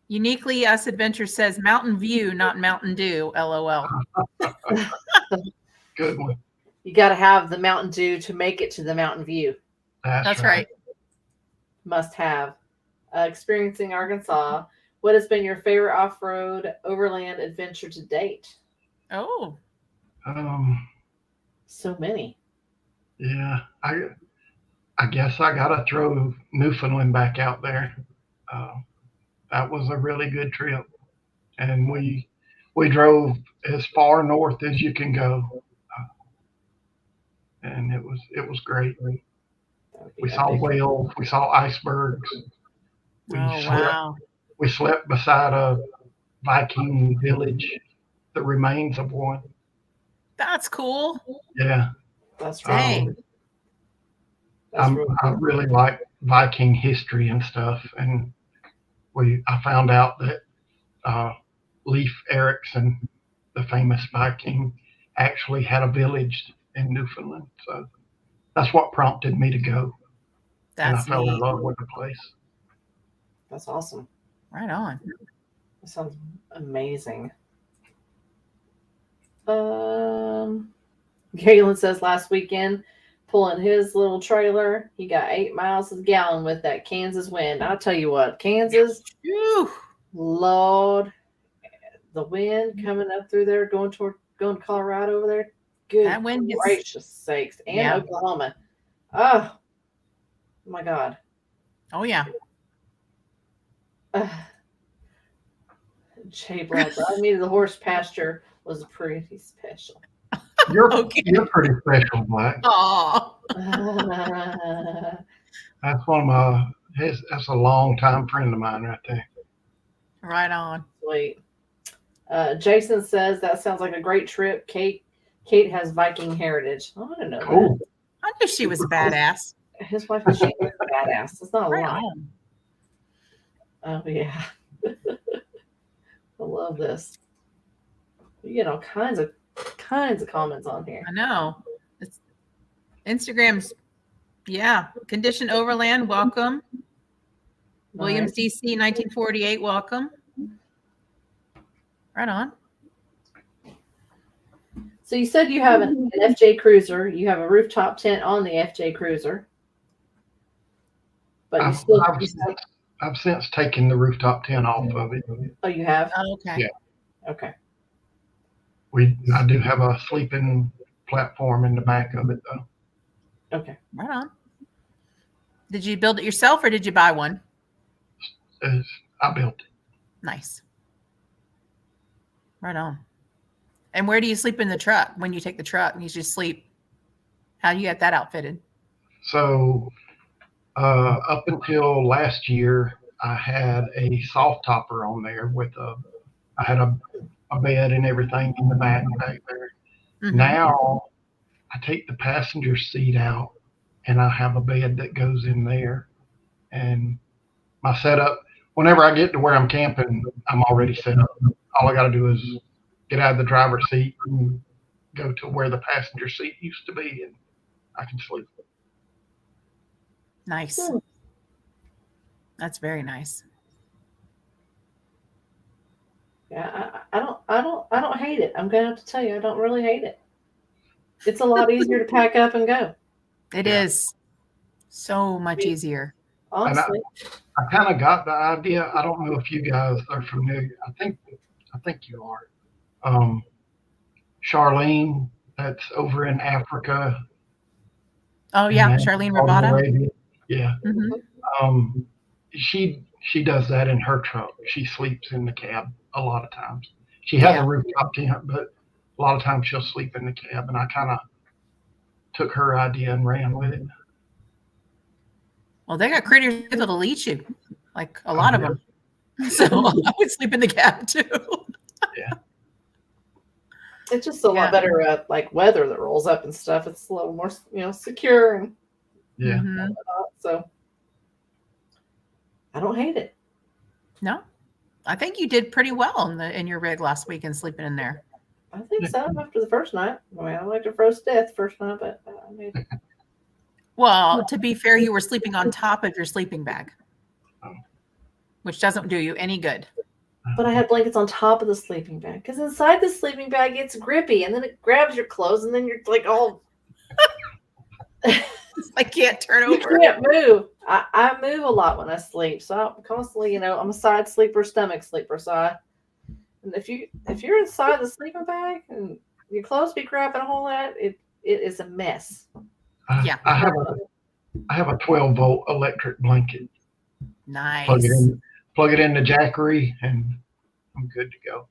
Uniquely Us Adventure says Mountain View, not Mountain Dew. LOL. Good one. You got to have the Mountain Dew to make it to the Mountain View. That's right. Must have. Experiencing Arkansas. What has been your favorite off-road overland adventure to date? Oh. So many. Yeah. I guess I gotta throw Newfoundland back out there. That was a really good trip, and we drove as far north as you can go, and it was great. We saw whales, we saw icebergs. We slept beside a Viking village, the remains of one. That's cool. Yeah. That's right. I really like Viking history and stuff, and I found out that Leif Erikson, the famous Viking, actually had a village in Newfoundland. So that's what prompted me to go. And I fell in love with the place. That's awesome. Right on. That sounds amazing. Galen says last weekend, pulling his little trailer, he got 8 miles a gallon with that Kansas wind. I'll tell you what, Kansas, Lord, the wind coming up through there, going to Colorado over there. Good That wind gets- gracious sakes. And Yeah. Oklahoma. Oh my God. Oh yeah. Jay Black, I mean, the horse pasture was pretty special. You're Okay. you're pretty special, Black. Oh. That's one of my. That's a long time friend of mine right there. Right on. Sweet. Jason says that sounds like a great trip. Kate has Viking heritage. Oh, I didn't know Cool. I knew she was a badass. that. His wife is a badass. It's not a Right lie. on. Oh yeah. I love this. You get all kinds of comments on here. I know. It's Instagram's, yeah. Condition Overland, welcome. Williams Nice. DC 1948, welcome. Right on. So you said you have an FJ Cruiser. You have a rooftop tent on the FJ Cruiser. But you still, I've since taken the rooftop tent off of it. oh, you have? Oh, okay. Yeah. Okay. I do have a sleeping platform in the back of it though. Okay. Right on. Did you build it yourself or did you buy one? I built it. Nice. Right on. And where do you sleep in the truck when you take the truck? You just sleep. How do you get that outfitted? So up until last year, I had a soft topper on there with I had a bed and everything in the back there. Mhm. Now I take the passenger seat out and I have a bed that goes in there. And my setup, whenever I get to where I'm camping, I'm already set up. All I got to do is get out of the driver's seat and go to where the passenger seat used to be, and I can sleep. Nice. That's very nice. Yeah, I don't hate it. I'm gonna have to tell you, I don't really hate it. It's a lot easier to pack up and go. It is so much easier. Honestly. I kind of got the idea. I don't know if you guys are familiar. I think you are. Charlene, that's over in Africa. Oh yeah, and Charlene Saudi Rabata. Arabia. Yeah. Mhm. She does that in her truck. She sleeps in the cab a lot of times. She has Yeah. a rooftop tent, but a lot of times she'll sleep in the cab. And I kind of took her idea and ran with it. Well, they got critters that'll eat you, like a lot of them. So I would sleep in the cab too. It's just a lot better like weather that rolls up and stuff. It's a little more, secure and Yeah. Mhm. so I don't hate it. No, I think you did pretty well in your rig last week and sleeping in there. I think so. After the first night, I mean, I like to froze to death first night, but I mean, Well, to be fair, you were sleeping on top of your sleeping bag, which doesn't do you any good. but I had blankets on top of the sleeping bag because inside the sleeping bag it's grippy, and then it grabs your clothes, and then you're like all I can't turn you over. can't move. I move a lot when I sleep, so I'm constantly, I'm a side sleeper, stomach sleeper. So and if you're inside the sleeping bag and your clothes be grabbing a whole lot, it is a mess. Yeah. I have a 12-volt electric blanket. Nice. Plug it in the Jackery, and I'm good to go.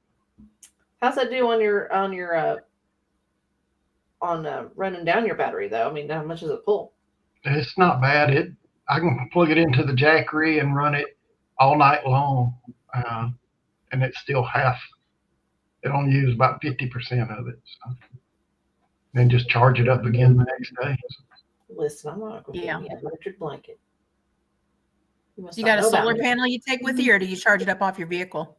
How's that do on your running down your battery though? I mean, how much does it pull? It's not bad. I can plug it into the Jackery and run it all night long, and it's still half. It only uses about 50% of it. So. Then just charge it up again the next day. Listen, I'm not going to get me an electric blanket. You got a solar panel you take with you, or do you charge it up off your vehicle?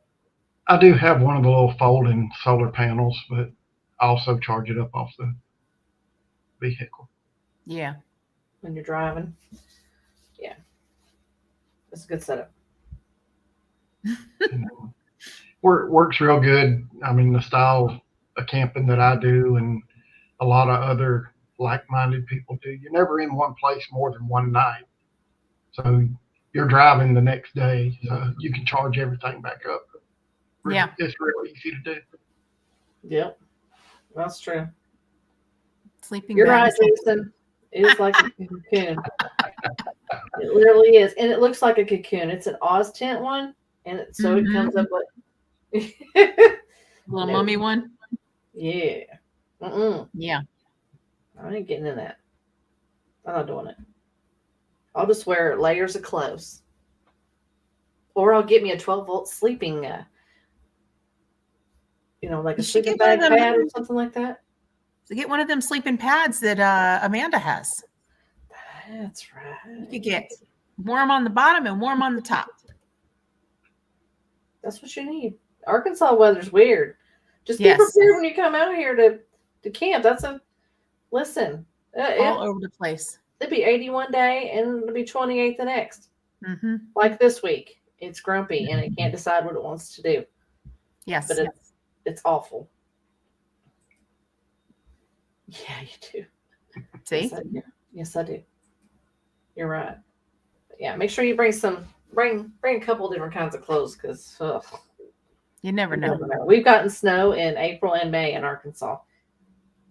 I do have one of the little folding solar panels, but I also charge it up off the vehicle. Yeah. When you're driving. Yeah. That's a good setup. Works real good. I mean, the style of camping that I do and a lot of other like-minded people do, you're never in one place more than one night. So you're driving the next day, so you can charge everything back up. Yeah. It's real easy to do. Yep, that's true. Sleeping You're bag right, is like- Jason. It is like a cocoon. It literally is, and it looks like a cocoon. It's an Oz tent one, and so it comes up with little No. mummy one. Yeah. Yeah. I ain't getting in that. I'm not doing it. I'll just wear layers of clothes, or I'll get me a 12-volt sleeping, like a You should sleeping get one of bag them. pad or something like that. So get one of them sleeping pads that Amanda has. That's right. You could get warm on the bottom and warm on the top. That's what you need. Arkansas weather's weird. Just be Yes. prepared when you come out here to camp. Listen. All over the place. It'd be 81 day and it'll be 28 the next. Mm-hmm. Like this week, it's grumpy and it can't decide what it wants to do. Yes. But it's awful. Yeah, you do. See? Yes, I do. Yes, I do. You're right. But yeah, make sure you bring a couple different kinds of clothes because You never know. We've gotten snow in April and May in Arkansas.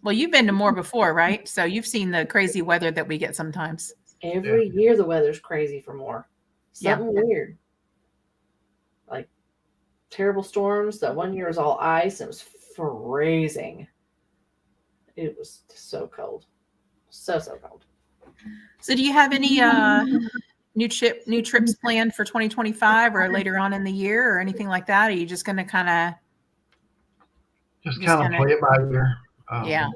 Well, you've been to more before, right? So you've seen the crazy weather that we get sometimes. Every year the weather's crazy for more. Something weird. Like terrible storms. That one year was all ice. It was freezing. It was so cold. So cold. So do you have any new trips planned for 2025 or later on in the year or anything like that? Are you just going to kind Just kind of play it by ear. Yeah.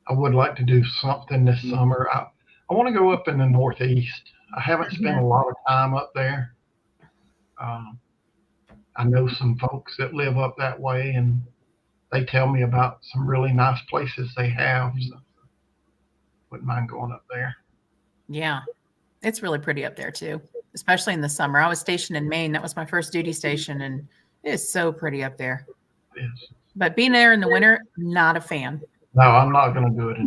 I would like to do something this summer. I want to go up in the Northeast. I haven't spent a lot of time up there. I know some folks that live up that way, and they tell me about some really nice places they have. So wouldn't mind going up there. Yeah. It's really pretty up there too, especially in the summer. I was stationed in Maine. That was my first duty station, and it is so pretty up there. Yes. But being there in the winter, not a fan. No, I'm not going to do it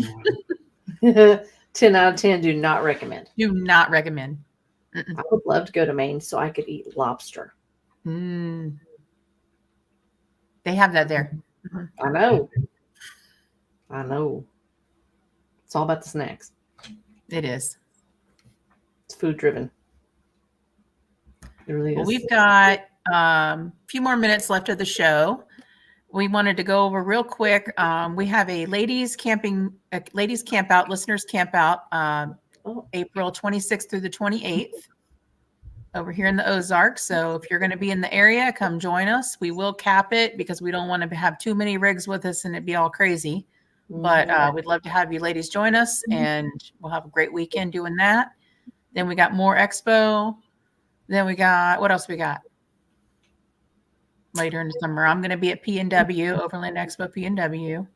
anyway. 10 out of 10 do not recommend. Do not recommend. I would love to go to Maine so I could eat lobster. They have that there. I know. It's all about the snacks. It is. It's food driven. It really is. Well, we've got a few more minutes left of the show. We wanted to go over real quick. We have a ladies camp out, listeners camp out, April 26th through the 28th over here in the Ozarks. So if you're going to be in the area, come join us. We will cap it because we don't want to have too many rigs with us and it'd be all crazy. But we'd love to have you ladies join us, and we'll have a great weekend doing that. Then we got more expo. Then we got, what else we got? Later in the summer, I'm going to be at P&W, Overland Expo P&W.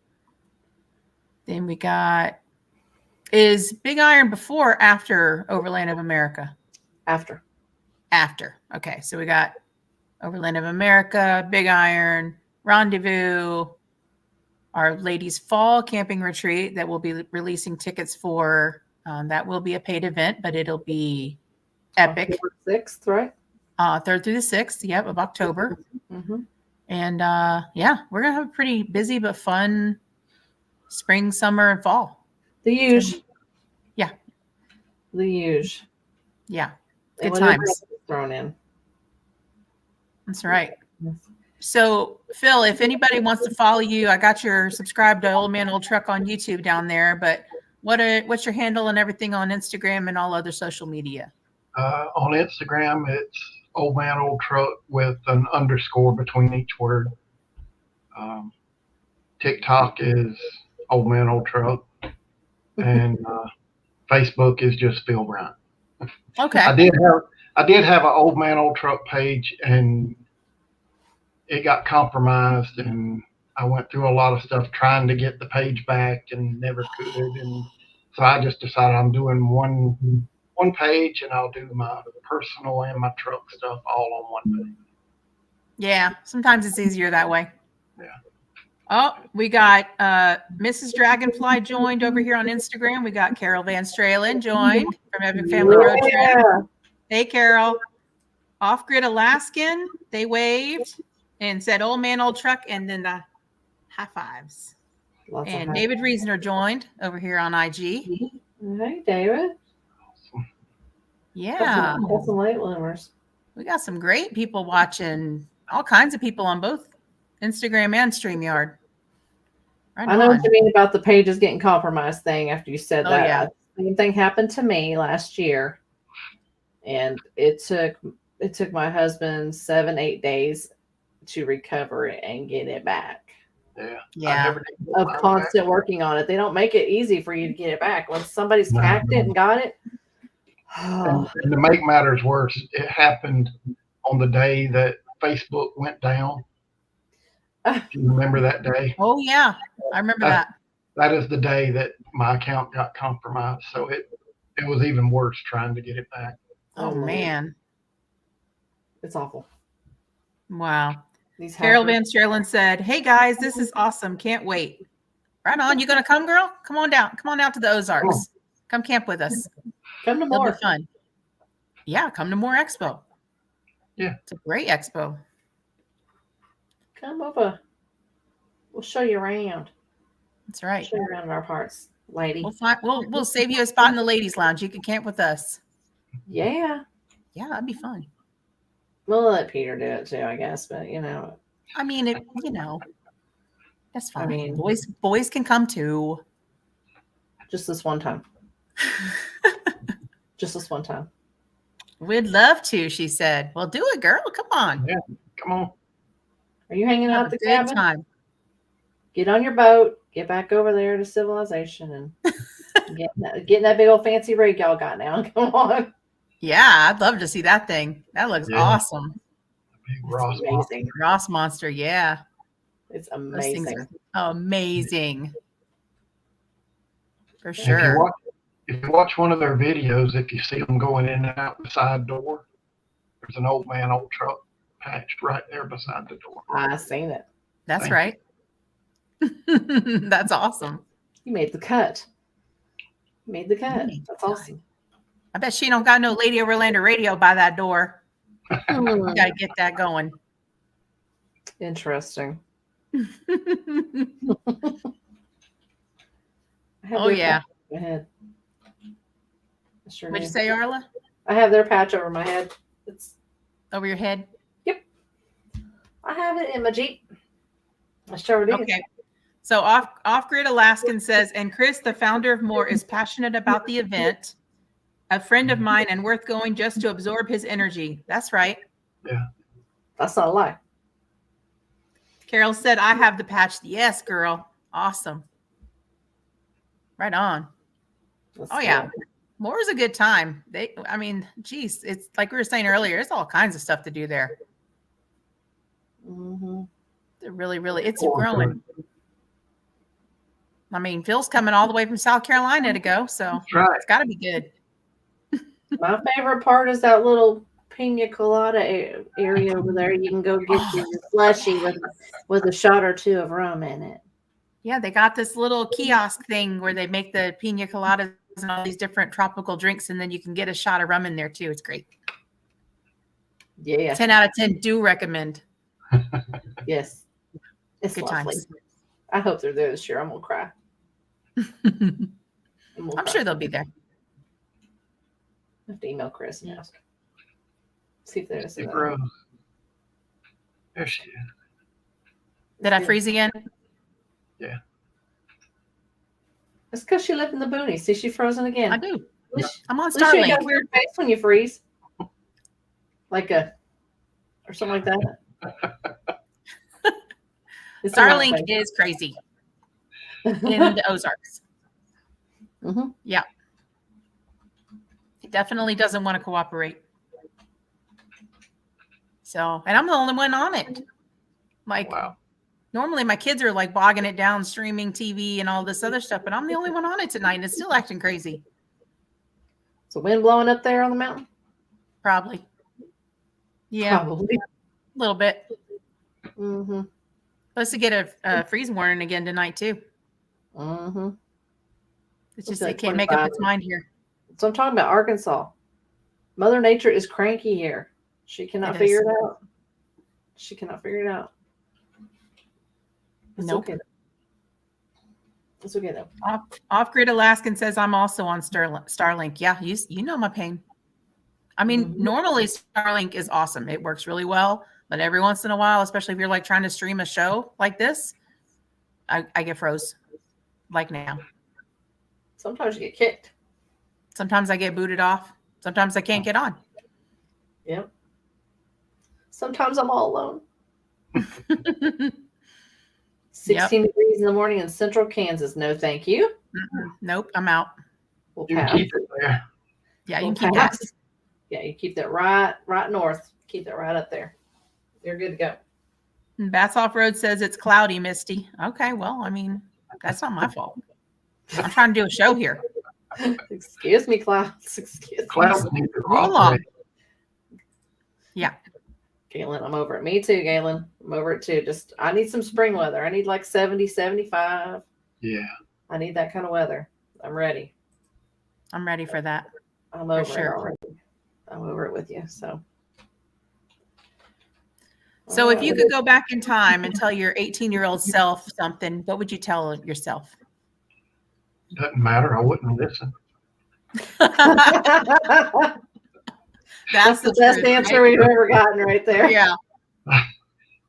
Then we got, is Big Iron before or after Overland of America? After. Okay, so we got Overland of America, Big Iron, Rendezvous, our ladies' fall camping retreat that we'll be releasing tickets for. That will be a paid event, but it'll be epic. October 6th, right? 3rd through the 6th, of October. And we're going to have a pretty busy but fun spring, summer, and fall. The huge. Yeah. The huge. Yeah. And Good times. Thrown in. That's right. So, Phil, if anybody wants to follow you, I got your subscribe to Old Man Old Truck on YouTube down there, but what's your handle and everything on Instagram and all other social media? On Instagram, it's Old Man Old Truck with an underscore between each word. TikTok is Old Man Old Truck, and Facebook is just Phil Bryant. Okay. I did have an Old Man Old Truck page, and it got compromised, and I went through a lot of stuff trying to get the page back and never could. And so I just decided I'm doing one page, and I'll do my personal and my truck stuff all on one page. Yeah, sometimes it's easier that way. Yeah. Oh, we got Mrs. Dragonfly joined over here on Instagram. We got Carol Van Stralen joined from Epic Family Road Trip. Hey, Carol. Off-Grid Alaskan, they waved and said, old man, old truck, and then the high fives. Lots of And high David Reasoner joined over here on IG. Hey, David. Yeah. Got some late bloomers. We got some great people watching. All kinds of people on both Instagram and StreamYard. Right I know on. what you mean about the pages getting compromised thing after you said Oh, that. yeah. Same thing happened to me last year. And it took my husband 7-8 days to recover it and get it back. Yeah. Yeah. I never did get Of mine constant back. working on it. They don't make it easy for you to get it back. Once somebody's No. hacked it and got it. And to make matters worse, it happened on the day that Facebook went down. Do you remember that day? Oh, yeah. I remember that. That is the day that my account got compromised. So it was even worse trying to get it back. Oh, man. It's awful. Wow. These Carol hackers. Van Sterlin said, hey, guys, this is awesome. Can't wait. Right on. You going to come, girl? Come on down. Come on out to the Ozarks. Come camp with us. Come to It'll more. be fun. Yeah, come to more expo. Yeah. It's a great expo. Come over. We'll show you around. That's right. Show you around our parts, lady. We'll save you a spot in the ladies' lounge. You can camp with us. Yeah. Yeah, that'd be fun. We'll let Peter do it too, I guess. But I mean, that's fine. I mean- boys can come too. just this one time. Just this one time. We'd love to, she said. Well, do it, girl. Come on. Yeah. Come on. Are you hanging out Have at a the good cabin? time. Get on your boat. Get back over there to civilization and get in that big old fancy rig y'all got now. Come on. Yeah, I'd love to see that thing. That looks Yeah. awesome. Big It's Ross amazing. Ross Monster, yeah. It's Those things amazing. are amazing. For If you sure. watch one of their videos, if you see them going in and out the side door, there's an old man, old truck patched right there beside the door. I seen it. That's Thank right. That's awesome. You made the cut. You made the cut. made the That's cut. awesome. I bet she don't got no Lady Overlander radio by that door. Hmm. We gotta get that going. Interesting. I have Oh, their yeah. patch over my head. I sure What'd you do. say, Arla? I have their patch over my head. It's. Over your head? I have it in my Jeep. I sure do. Okay. So Off-Grid Alaskan says, and Chris, the founder of More, is passionate about the event. A friend of mine and worth going just to absorb his energy. That's right. That's not a lie. Carol said, I have the patch. Yes, girl. Awesome. Right on. That's Oh, yeah. cool. More is a good time. Geez, it's like we were saying earlier, there's all kinds of stuff to do there. Mhm. It really, it's growing. I mean, Phil's coming all the way from South Carolina to go, so That's right. it's got to be good. My favorite part is that little pina colada area over there. You can go get your slushy with a shot or two of rum in it. Yeah, they got this little kiosk thing where they make the pina coladas and all these different tropical drinks, and then you can get a shot of rum in there too. It's great. Yeah. 10 out of 10 do recommend. Yes. It's Good lovely. times. I hope they're there this year. I'm gonna cry. I'm sure they'll be there. I have to email Chris and ask. See if there's Big Rose. There she is. Did I freeze again? It's because she lived in the boonies. See, she frozen again. I do. At least I'm on you got a Starlink. weird face when you freeze. Or something like that. It's a Starlink lot is crazy of in the Ozarks. Mhm. Yeah. It definitely doesn't want to cooperate. So, and I'm the only one on it. Like, Wow. normally my kids are like bogging it down, streaming TV and all this other stuff, but I'm the only one on it tonight and it's still acting crazy. Is the wind blowing up there on the mountain? Probably. Yeah, Probably. a little bit. Mm-hmm. Supposed to get a freeze warning again tonight too. Mm-hmm. It's just Okay, it can't make up 25. its mind here. So I'm talking about Arkansas. Mother Nature is cranky here. She cannot It figure is. it out. She cannot figure it out. It's Nope. okay. It's okay though. Off-Grid Alaskan says I'm also on Starlink. Yeah, you know my pain. I mean, normally Starlink is awesome. It works really well, but every once in a while, especially if you're like trying to stream a show like this, I get froze. Like now. Sometimes you get kicked. Sometimes I get booted off. Sometimes I can't get on. Yep. Sometimes I'm all alone. 16 degrees in the morning in central Kansas. No, thank you. Nope, I'm out. We'll You can pass. keep it there. Yeah, you We'll can keep that. pass. Yeah, you keep that right north. Keep that right up there. You're good to go. Bats Off Road says it's cloudy, Misty. Okay, well, I mean, that's not my fault. I'm trying to do a show here. Excuse me, clouds. Excuse me. Clouds need to Move along. cooperate. Yeah. Galen, I'm over it. Me too, Galen. I'm over it too. Just, I need some spring weather. I need like 70, 75. Yeah. I need that kind of weather. I'm ready. I'm ready for that. I'm over sure. it already. I'm over it with you. So if you could go back in time and tell your 18-year-old self something, what would you tell yourself? Doesn't matter. I wouldn't listen. That's the best truth, answer right? we've ever gotten right there. Yeah.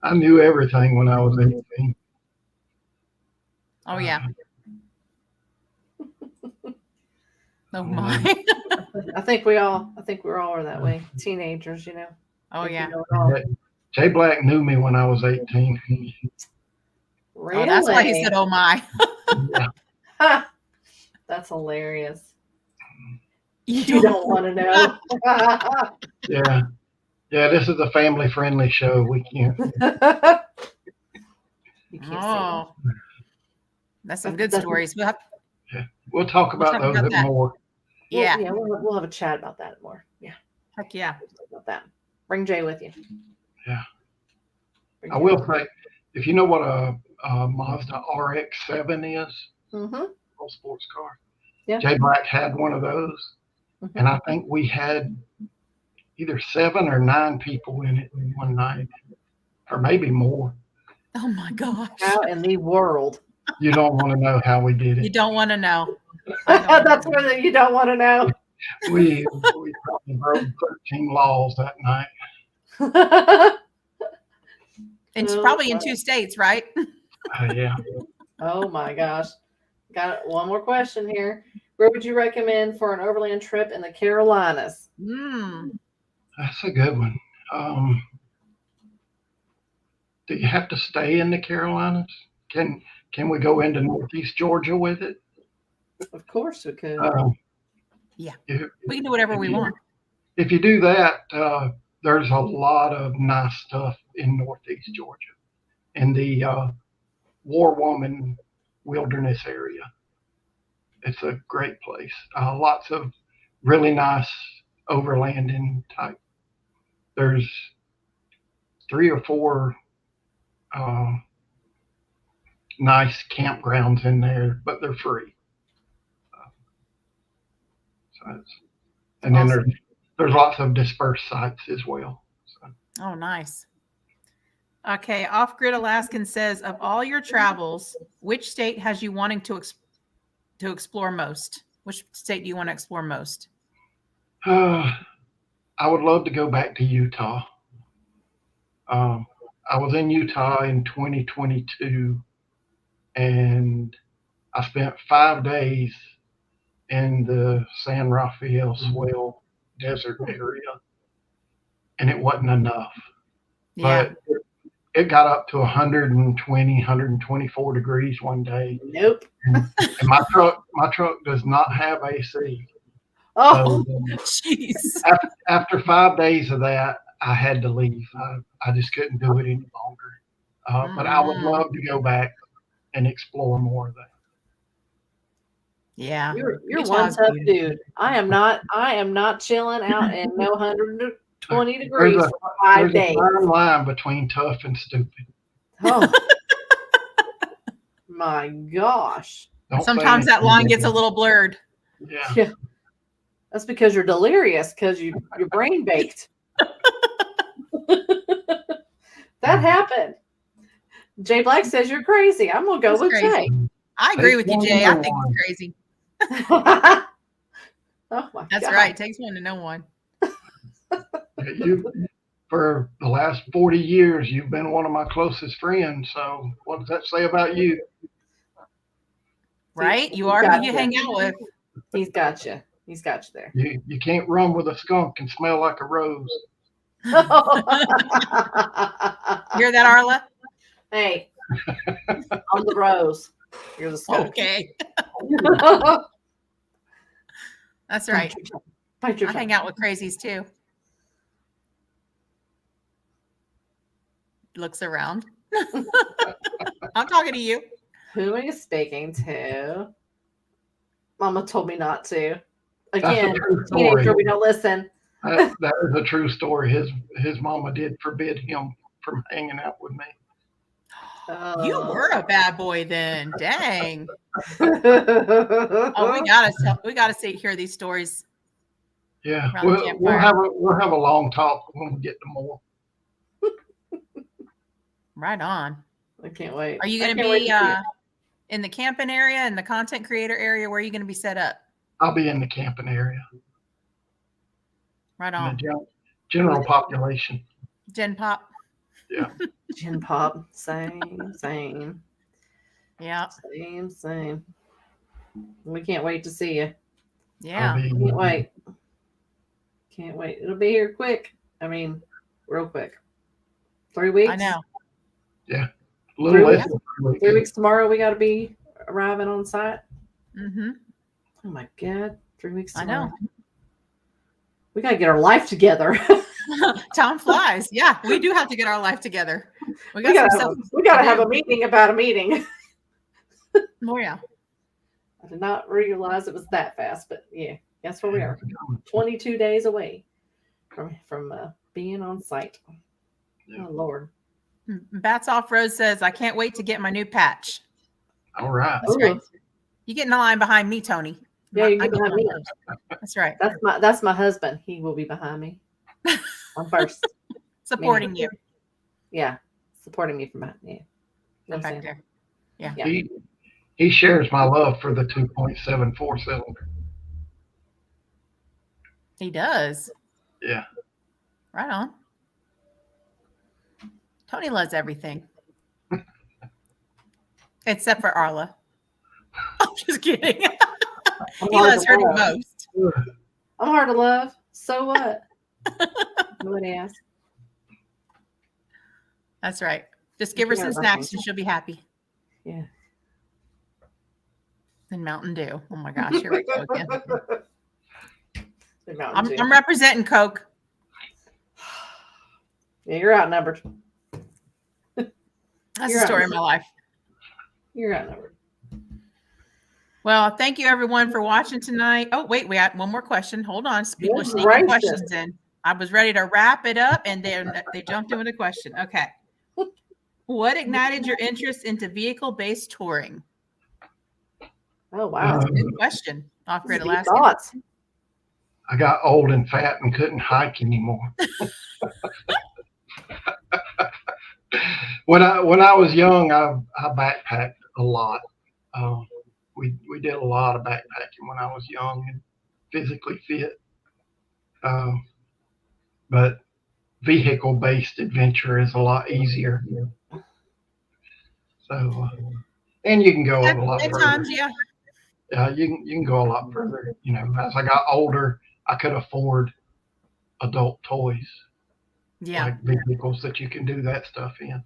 I knew everything when I was 18. Oh, yeah. Oh, my. I think we're all are that way. Teenagers, you know. Oh, yeah. You know it all. Jay Black knew me when I was 18. Really? Oh, that's why he said, oh, my. Yeah. That's hilarious. You don't want to know. Yeah. Yeah, this is a family-friendly show. We can't. You can't say that. Oh, that's some good That's- stories. We'll talk about talk those about a bit that. more. Yeah. We'll have a chat about that more. Yeah, Heck yeah. about that. Bring Jay with you. Yeah. Bring I Jay will with say, if you know what a Mazda RX-7 is, you. Mhm. old sports car, Yeah. Jay Black had one of those, Mhm. and I think we had either 7 or 9 people in it one night, or maybe more. Oh, my gosh. How in the world? You don't want to know how we did You it. don't want to know. That's where you don't want to know. We probably broke 13 laws that night. And it's Oh, probably in wow. 2 states, right? Yeah. Oh my gosh. Got one more question here. Where would you recommend for an overland trip in the Carolinas? That's a good one. Do you have to stay in the Carolinas? Can we go into Northeast Georgia with it? Of course we could. Yeah. If, We can do whatever we want. if you do that, there's a lot of nice stuff in Northeast Georgia, in the War Woman Wilderness area. It's a great place. Lots of really nice overlanding type. There's 3 or 4 nice campgrounds in there, but they're free. And then Awesome. there's lots of dispersed sites as well. So. Oh, nice. Okay. Off Grid Alaskan says, of all your travels, which state has you wanting to explore most? Which state do you want to explore most? I would love to go back to Utah. I was in Utah in 2022, and I spent 5 days in the San Rafael Swell Desert area, and it wasn't enough. Yeah. But it got up to 120, 124 degrees one day. Nope. And my truck does not have AC. Oh, So, Jeez. after 5 days of that, I had to leave. I just couldn't do it any longer. But I would love to go back and explore more of that. Yeah. you're Utah's one tough beautiful. dude. I am not chilling out in no 120 There's degrees a, for 5 there's a days. fine line between tough and stupid. Oh. My gosh. Don't say Sometimes that anything line gets a different. little blurred. Yeah. Yeah. That's because you're delirious because your brain baked. That happened. Jay Black says you're crazy. I'm gonna go He's with crazy. Jay. I agree Takes with you, one to Jay. I know think one. it's crazy. Oh my That's God. right. Takes one to know one. You, for the last 40 years, you've been one of my closest friends. So what does that say about you? Right? You he's are got who you you. hang out with. He's got you. He's got you there. You can't run with a skunk and smell like a rose. Hear that, Arla? Hey, I'm the rose. You're the skunk. Okay. That's Bite right. your tongue. Bite your I tongue. hang out with crazies too. Looks around. I'm talking to you. Who are you speaking to? Mama told me not to. That's Again, a true teenager, story. we don't listen. That is a true story. His mama did forbid him from hanging out with me. You were a bad boy then. Dang. Oh, Oh, we gotta hear these stories. Yeah, Around the campfire. we'll have a long talk when we get to more. Right on. I can't wait. Are you I gonna can't wait be to see it. in the camping area, in the content creator area? Where are you gonna be set up? I'll be in the camping area. Right In on. the general population. Gen Pop. Yeah. Gin pop. Same. Yeah. Same. We can't wait to see you. Yeah. Can't wait. Can't wait. It'll be here quick. I mean, real quick. 3 weeks. I know. Yeah. A little 3 less weeks. than 3 weeks. 3 weeks tomorrow. We got to be arriving on site. Mm-hmm. Oh my God. 3 weeks I tomorrow. know. We got to get our life together. Time flies. Yeah, we do have to get our life together. We we got to have a meeting about a meeting. Oh, yeah. I did not realize it was that fast, but yeah, that's where we are. 22 days away from being on site. Yeah. Oh Lord. Bats Off Road says, I can't wait to get my new patch. All right. That's Ooh. right. You get in the line behind me, Tony. Yeah, you I get behind me. That's right. That's my husband. He will be behind me. I'm first. Supporting you. Yeah, supporting me from behind. Yeah. You know what I'm Back saying? there. Yeah. Yeah. He shares my love for the 2.74 cylinder. He does. Yeah. Right on. Tony loves everything. Except for Arla. I'm just kidding. He loves her the most. I'm hard to love. So what? Nobody asked. That's right. Just give her some snacks and she'll be happy. Yeah. And Mountain Dew. Oh my gosh, here we go again. I'm I'm representing Coke. Yeah, you're outnumbered. That's You're the story right. of my life. You're outnumbered. Well, thank you everyone for watching tonight. Oh, wait, we had one more question. Hold on. People are sneaking gracious. questions in. I was ready to wrap it up and they jumped in with a question. Okay. What ignited your interest into vehicle-based touring? Oh wow. Good question. Off-grid Deep Alaska. thoughts. I got old and fat and couldn't hike anymore. When I was young, I backpacked a lot. We did a lot of backpacking when I was young and physically fit. But vehicle-based adventure is a lot easier. So, and you can go a lot At further. times, yeah. You can go a lot further. You know, as I got older, I could afford adult toys, Yeah. like vehicles that you can do that stuff in.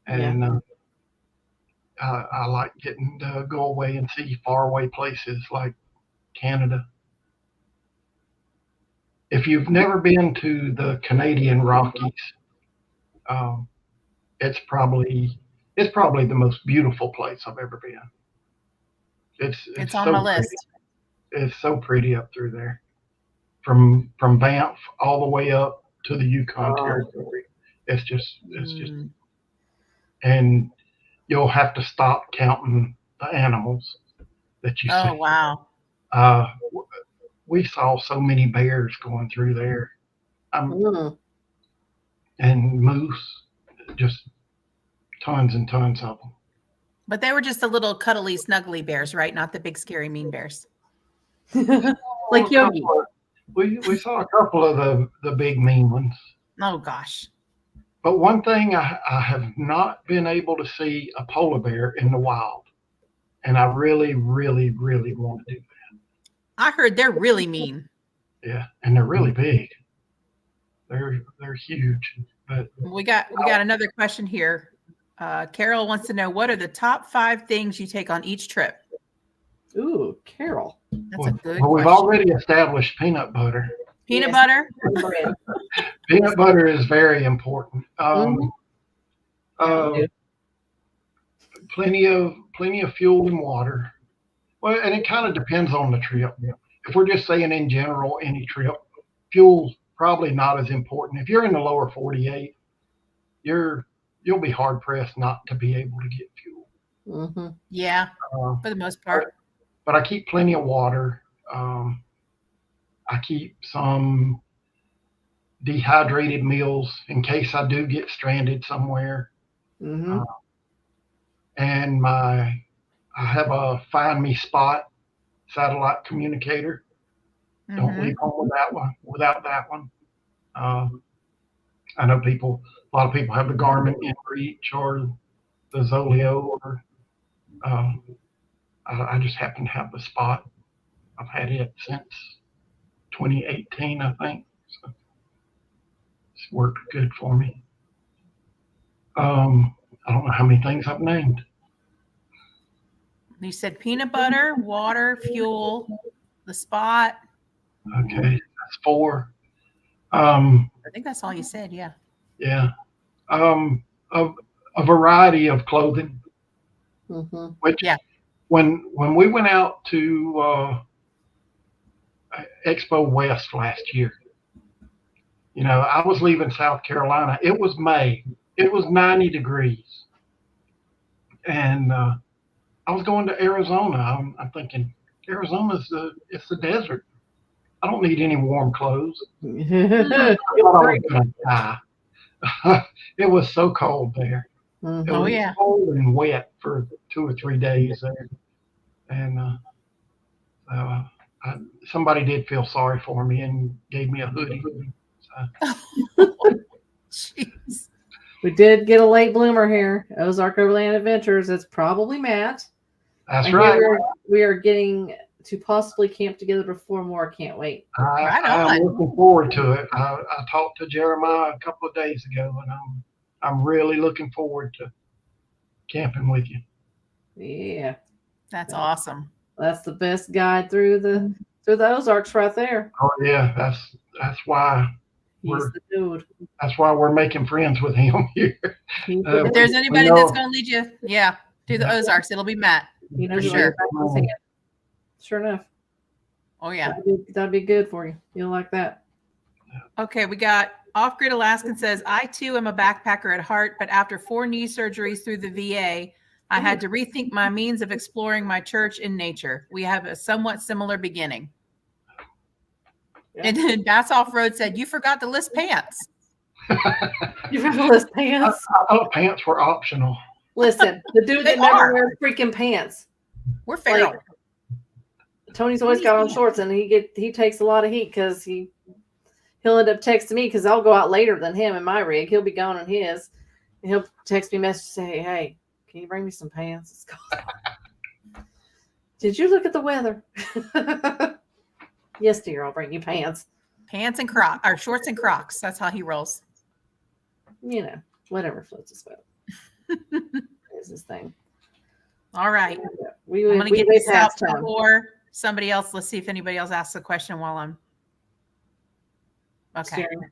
And I like getting to go away and see faraway places like Canada. If you've never been to the Canadian Rockies, it's probably the most beautiful place I've ever been. It's on so my pretty. list. It's so pretty up through there, from Banff all the way up to the Yukon Territory. It's just, and you'll have to stop counting the animals that you see. Oh, wow. We saw so many bears going through there. and moose, just tons and tons of them. But they were just the little cuddly, snuggly bears, right? Not the big, scary, mean bears. Like Yogi. We saw a couple of the big mean ones. Oh, gosh. But one thing, I have not been able to see a polar bear in the wild. And I really, really, really want to do that. I heard they're really mean. Yeah, and they're really big. They're huge. But We got another question here. Carol wants to know, what are the top 5 things you take on each trip? Ooh, Carol. That's a good well, we've question. already established peanut butter. Peanut Yes. butter? Bread. Peanut butter is very important. Yeah. Plenty of fuel and water. Well, and it kind of depends on the trip. If we're just saying in general, any trip, fuel's probably not as important. If you're in the lower 48, you'll be hard pressed not to be able to get fuel. Mm-hmm. Yeah, for the most part. But I keep plenty of water. I keep some dehydrated meals in case I do get stranded somewhere. Mm-hmm. And I have a Find Me Spot satellite communicator. Don't leave home without that one. I know a lot of people have the Garmin InReach or the Zoleo, or I just happen to have the Spot. I've had it since 2018, I think. So it's worked good for me. I don't know how many things I've named. You said peanut butter, water, fuel, the Spot. Okay, that's 4. I think that's all you said. Yeah. Yeah. A variety of clothing. Mm-hmm. Which, Yeah. When we went out to Expo West last year, I was leaving South Carolina. It was May. It was 90 degrees, and I was going to Arizona. I'm thinking, Arizona's it's the desert. I don't need any warm clothes. I thought I was gonna die. It was so cold there. Mm-hmm. It Oh, was yeah. cold and wet for 2 or 3 days there, and somebody did feel sorry for me and gave me a hoodie. Jeez. We did get a late bloomer here. Ozark Overland Adventures. It's probably Matt. That's And right. We are getting to possibly camp together before more. Can't wait. Right I'm on. looking forward to it. I talked to Jeremiah a couple of days ago, and I'm really looking forward to camping with you. Yeah, That's awesome. that's the best guide through the Ozarks right there. Oh yeah, that's why He's the dude. that's why we're making friends with him here. He's the If dude. there's anybody know- that's going to lead you, through the Ozarks, it'll be Matt. He knows for your sure. back of his hand. Sure enough. Oh, yeah. That'd be good for you. You'll like that. Okay, we got Off Grid Alaskan says, I too am a backpacker at heart, but after 4 knee surgeries through the VA, I had to rethink my means of exploring my church in nature. We have a somewhat similar beginning. Yeah. And then Bass Off Road said, you forgot to list pants. You remember those pants? I thought pants were optional. Listen, the dude They that never are. wears freaking pants. We're feral. Tony's always got on shorts, and he takes a lot of heat because he'll end up texting me because I'll go out later than him in my rig. He'll be gone in his, and he'll text me a message say, "Hey, can you bring me some pants?" It's cold. Did you look at the weather? Yes, dear. I'll bring you pants. Pants and Crocs, or shorts and Crocs. That's how he rolls. Whatever floats his boat. Is his thing. All right. We I'm going to get way this out past time. before somebody else. Let's see if anybody else asks a question while I'm. Okay. Staring.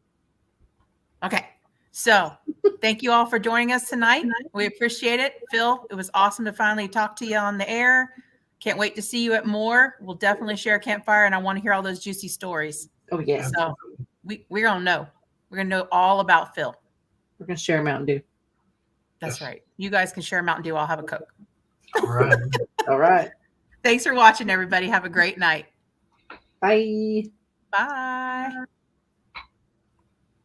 Okay. So thank you all for joining us tonight. We appreciate it. Phil, it was awesome to finally talk to you on the air. Can't wait to see you at more. We'll definitely share a campfire, and I want to hear all those juicy stories. Oh yes, So we're going to know. We're going to know all about Phil. we're gonna share Mountain Dew. That's Yes. right. You guys can share Mountain Dew. I'll have a Coke. All right. All right. Thanks for watching, everybody. Have a great night. Bye. Bye.